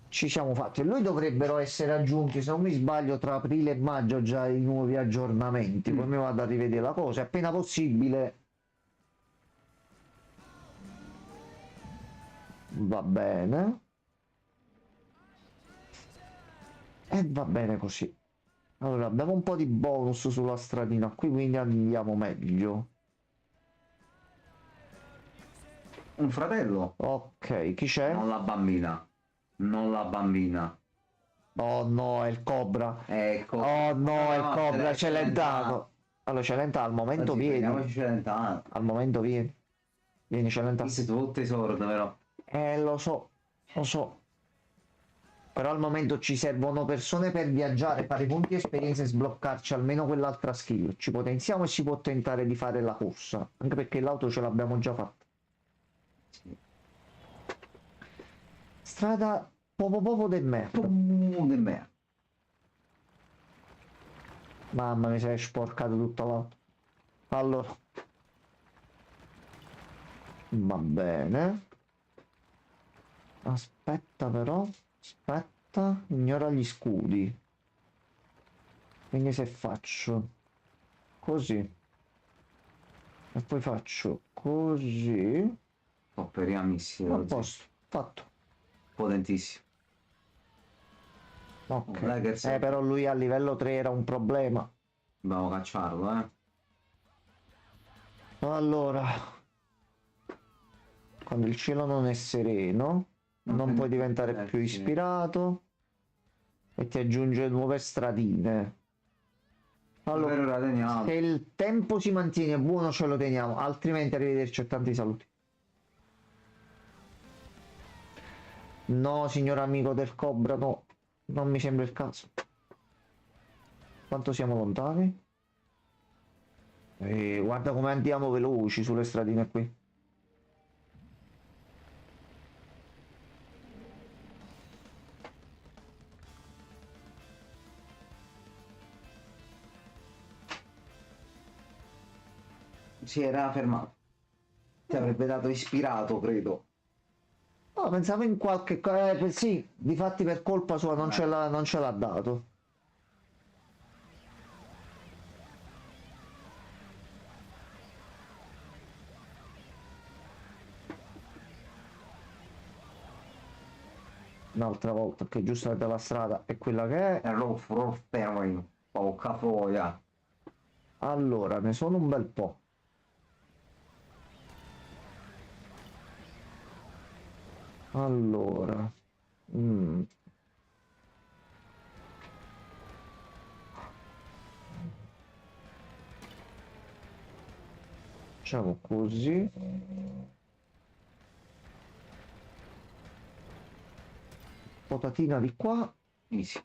ci siamo fatti. Lui dovrebbero essere aggiunti, se non mi sbaglio, tra aprile e maggio già i nuovi aggiornamenti. Poi mi vado a rivedere la cosa, appena possibile. Va bene. E va bene così. Allora, abbiamo un po' di bonus sulla stradina qui, quindi andiamo meglio.
Un fratello?
Ok, chi c'è?
Non la bambina. Non la bambina.
Oh no, è il Cobra.
Ecco.
Oh no, è il Cobra, Celentano. Allora, Celentano, al momento vieni.
Celentano.
Al momento vieni. Vieni, Celentano.
Questo è tuo tesoro, davvero.
Lo so. Però al momento ci servono persone per viaggiare, fare punti esperienza e sbloccarci almeno quell'altra skill. Ci potenziamo e si può tentare di fare la corsa. Anche perché l'auto ce l'abbiamo già fatta.
Sì.
Strada poco del merda.
Del me.
Mamma mi sei sporcato tutta l'auto. Allora. Va bene. Aspetta però. Aspetta. Ignora gli scudi. Quindi se faccio così. E poi faccio così.
Popperiamissimo.
A posto. Fatto.
potentissimo.
Ok.
Dai che sei.
Però lui a livello 3 era un problema.
Dobbiamo cacciarlo, eh.
Allora, quando il cielo non è sereno, non puoi diventare più ispirato e ti aggiunge nuove stradine. Allora,
Allora, teniamo.
se il tempo si mantiene buono ce lo teniamo, altrimenti arrivederci e tanti saluti. No, signor amico del Cobra, no, non mi sembra il caso. Quanto siamo lontani? Guarda come andiamo veloci sulle stradine qui.
Si era fermato. Ti avrebbe dato ispirato, credo.
No, pensavo in qualche... sì, difatti per colpa sua non ce l'ha dato. Un'altra volta, che giustamente la strada è quella che è.
Rough terrain. Porca troia.
Allora, ne sono un bel po'. Allora... Facciamo così. Potatina di qua.
Easy.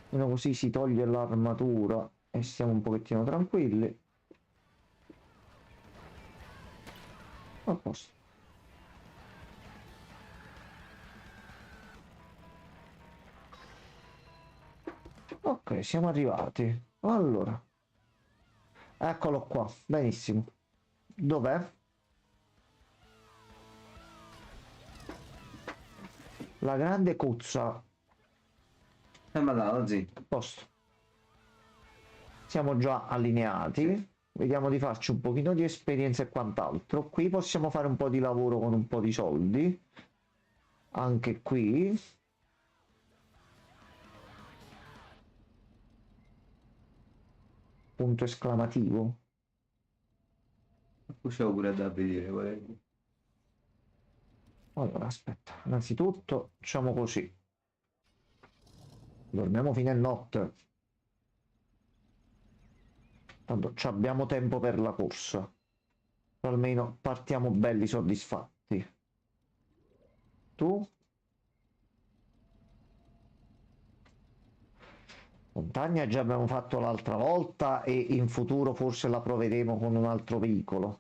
Così si toglie l'armatura e stiamo un pochettino tranquilli. A posto. Ok, siamo arrivati. Allora, eccolo qua, benissimo. Dov'è? La grande cozza.
Ma dai, sì.
Posto. Siamo già allineati. Vediamo di farci un pochino di esperienza e quant'altro. Qui possiamo fare un po' di lavoro con un po' di soldi. Anche qui. Punto esclamativo.
Usciamo pure da vedere. Volevo.
Allora, aspetta. Innanzitutto facciamo così. Dormiamo fino a notte. Tanto abbiamo tempo per la corsa. Almeno partiamo belli soddisfatti. Tu? Montagna già abbiamo fatto l'altra volta e in futuro forse la proveremo con un altro veicolo.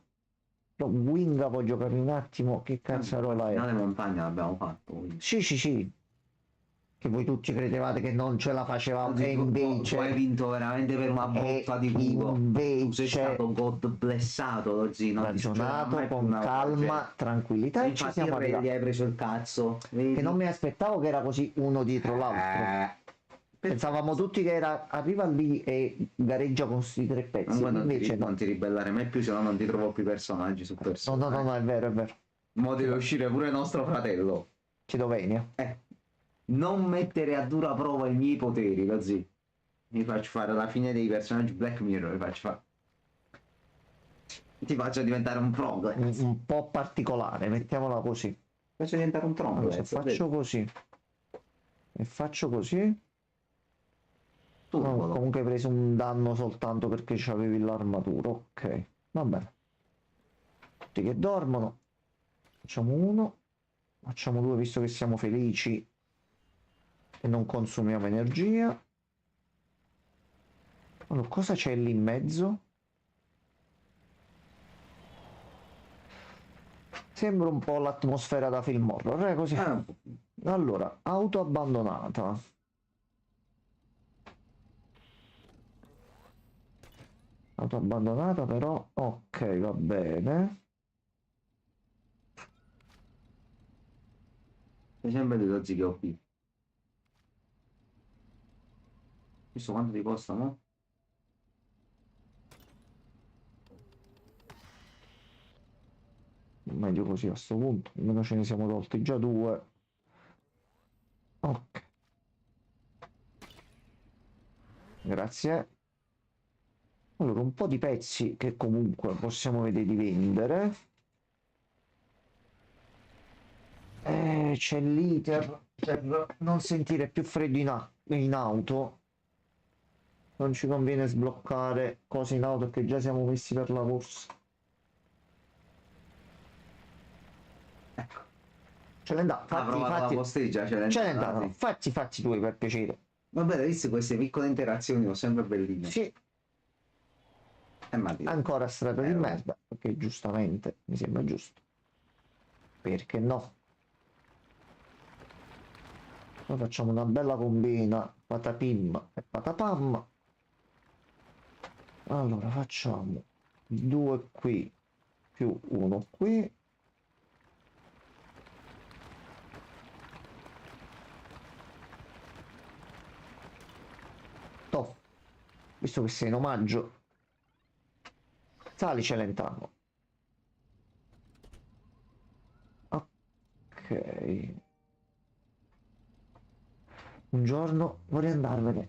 Però Winga voglio capire un attimo che cazzarola è.
Finale montagna l'abbiamo fatto. Quindi.
Sì, sì, sì. Che voi tutti credevate che non ce la facevamo
Oggi
e invece...
tu hai vinto veramente per una botta di culo. Tu sei
Invece...
stato God blessato oggi. Non ti succederà
Ragionato
mai più
con
una cosa del
calma,
genere.
tranquillità e ci
Infatti
siamo
il re gli
arrivati.
hai preso il cazzo. Vedi?
Che non mi aspettavo che era così uno dietro l'altro. Pensavamo tutti che arriva lì e gareggia con questi tre pezzi, invece no.
Non ti ribellare mai più, se no non ti trovo più personaggi su
No,
persona.
no, no, no, è vero, è vero.
Mo deve uscire pure nostro fratello.
Cidovenia.
Non mettere a dura prova i miei poteri, così. Mi faccio fare la fine dei personaggi Black Mirror, mi faccio fare. Ti faccio diventare un prog.
Un po' particolare, mettiamola così.
Faccio diventare un tronco.
Allora, se faccio così e faccio così... No, comunque hai preso un danno soltanto perché c'avevi l'armatura, ok, va bene. Tutti che dormono, facciamo uno, facciamo due visto che siamo felici e non consumiamo energia. Allora, cosa c'è lì in mezzo? Sembra un po' l'atmosfera da film horror, così. Allora, auto abbandonata. Auto abbandonata però, ok, va bene.
Sei sempre dei dozzi che ho qui. Visto quanto ti costano?
Meglio così a sto punto, almeno ce ne siamo tolti già due. Ok. Grazie. Allora, un po' di pezzi che comunque possiamo vedere di vendere. C'è l'iter per non sentire più freddo in auto. Non ci conviene sbloccare cose in auto che già siamo messi per la corsa.
Ecco.
Ce l'hai andata,
Ha provato la posteggia,
ce l'hai andata,
sì.
fatti tu per piacere.
Vabbè, hai visto queste piccole interazioni sono sempre belline.
Sì,
Ma
ancora strada di
vabbè.
merda, perché giustamente mi sembra giusto. Perché no? Noi facciamo una bella combina patapim e patapam. Allora facciamo 2 qui più 1 qui. Toh, visto che sei in omaggio, sali Celentano. Ok. Un giorno vorrei andarmene.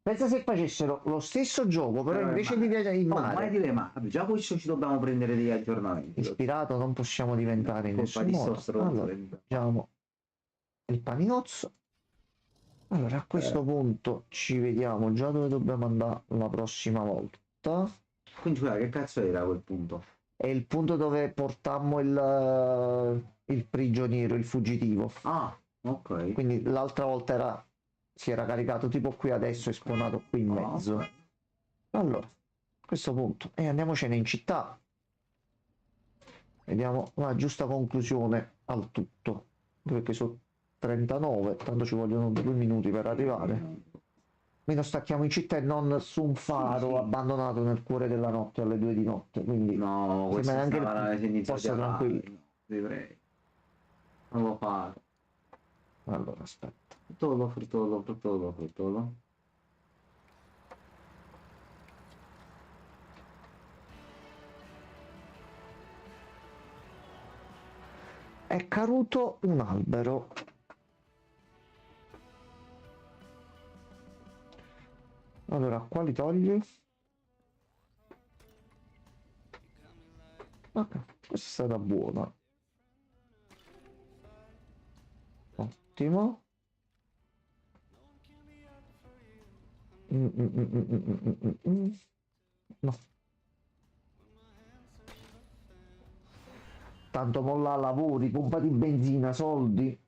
Pensa se facessero lo stesso gioco, però invece di viaggiare in
mai
mare,
dire ma già questo ci dobbiamo prendere degli aggiornamenti.
ispirato non possiamo diventare in
Colpa
nessun
di sto
modo.
stronzo.
Allora, facciamo il paninozzo. Allora, a questo punto ci vediamo già dove dobbiamo andare la prossima volta.
Quindi scusa, che cazzo era quel punto?
È il punto dove portammo il prigioniero, il fuggitivo.
Ah, ok.
Quindi l'altra volta si era caricato tipo qui, adesso è spawnato qui in mezzo.
Ok.
Allora, a questo punto, andiamocene in città. Vediamo la giusta conclusione al tutto. Perché sono 39, tanto ci vogliono 2 minuti per arrivare. Meno stacchiamo in città e non su un faro
Sì.
abbandonato nel cuore della notte alle 2 di notte. Quindi
No, questo
anche
il
possa tranquillo.
No, dovrei. Non lo fare.
Allora, aspetta.
Fruttolo.
È caduto un albero. Allora, quali togli? Ok, questa è stata buona. Ottimo. No. Tanto molla lavori, pompa di benzina, soldi.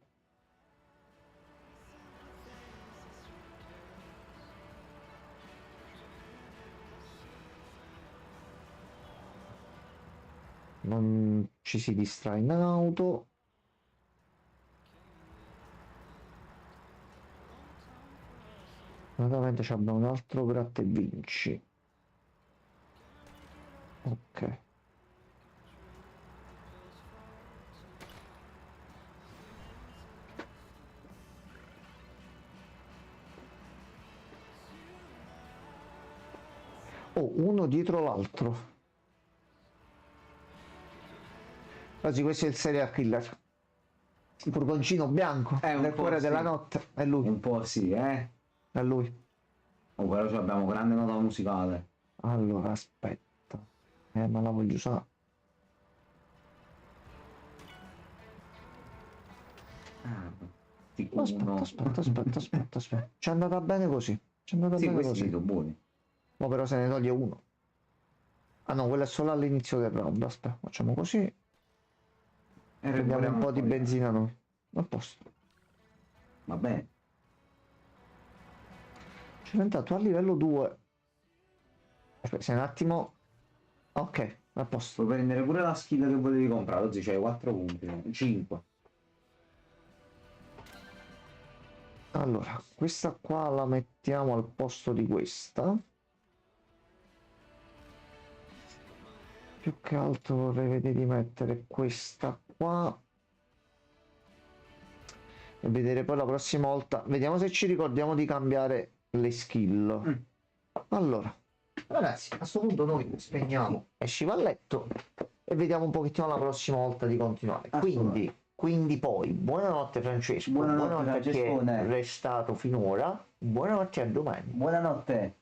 Non ci si distrae in auto. Naturalmente abbiamo un altro gratta e vinci. Ok. Oh, uno dietro l'altro. Quasi questo è il serial killer. Il furgoncino bianco nel cuore della notte. È lui.
Un po' sì, eh.
È lui.
Oh, però abbiamo grande nota musicale.
Allora, aspetta. Ma la voglio usare. Aspetta. Ci è andata bene così. Ci è andata
Sì,
bene
questi
così.
sono buoni.
Ma però se ne toglie uno. Ah no, quello è solo all'inizio del round. Aspetta, facciamo così.
E
Prendiamo un po' di benzina noi. A posto.
Va bene.
Ci è diventato a livello 2. Aspetta, sei un attimo. Ok, a posto.
Puoi prendere pure la skill che volevi comprare. Oggi c'hai 4 punti. 5.
Allora, questa qua la mettiamo al posto di questa. Più che altro vorrei vedere di mettere questa qua. E vedere poi la prossima volta. Vediamo se ci ricordiamo di cambiare le skill. Allora, ragazzi, a questo punto noi spegniamo e si va a letto e vediamo un pochettino la prossima volta di continuare. Quindi Quindi poi, buonanotte Francesco,
Buonanotte,
buonanotte a chi è
Francescone.
restato finora, buonanotte a domani.
Buonanotte.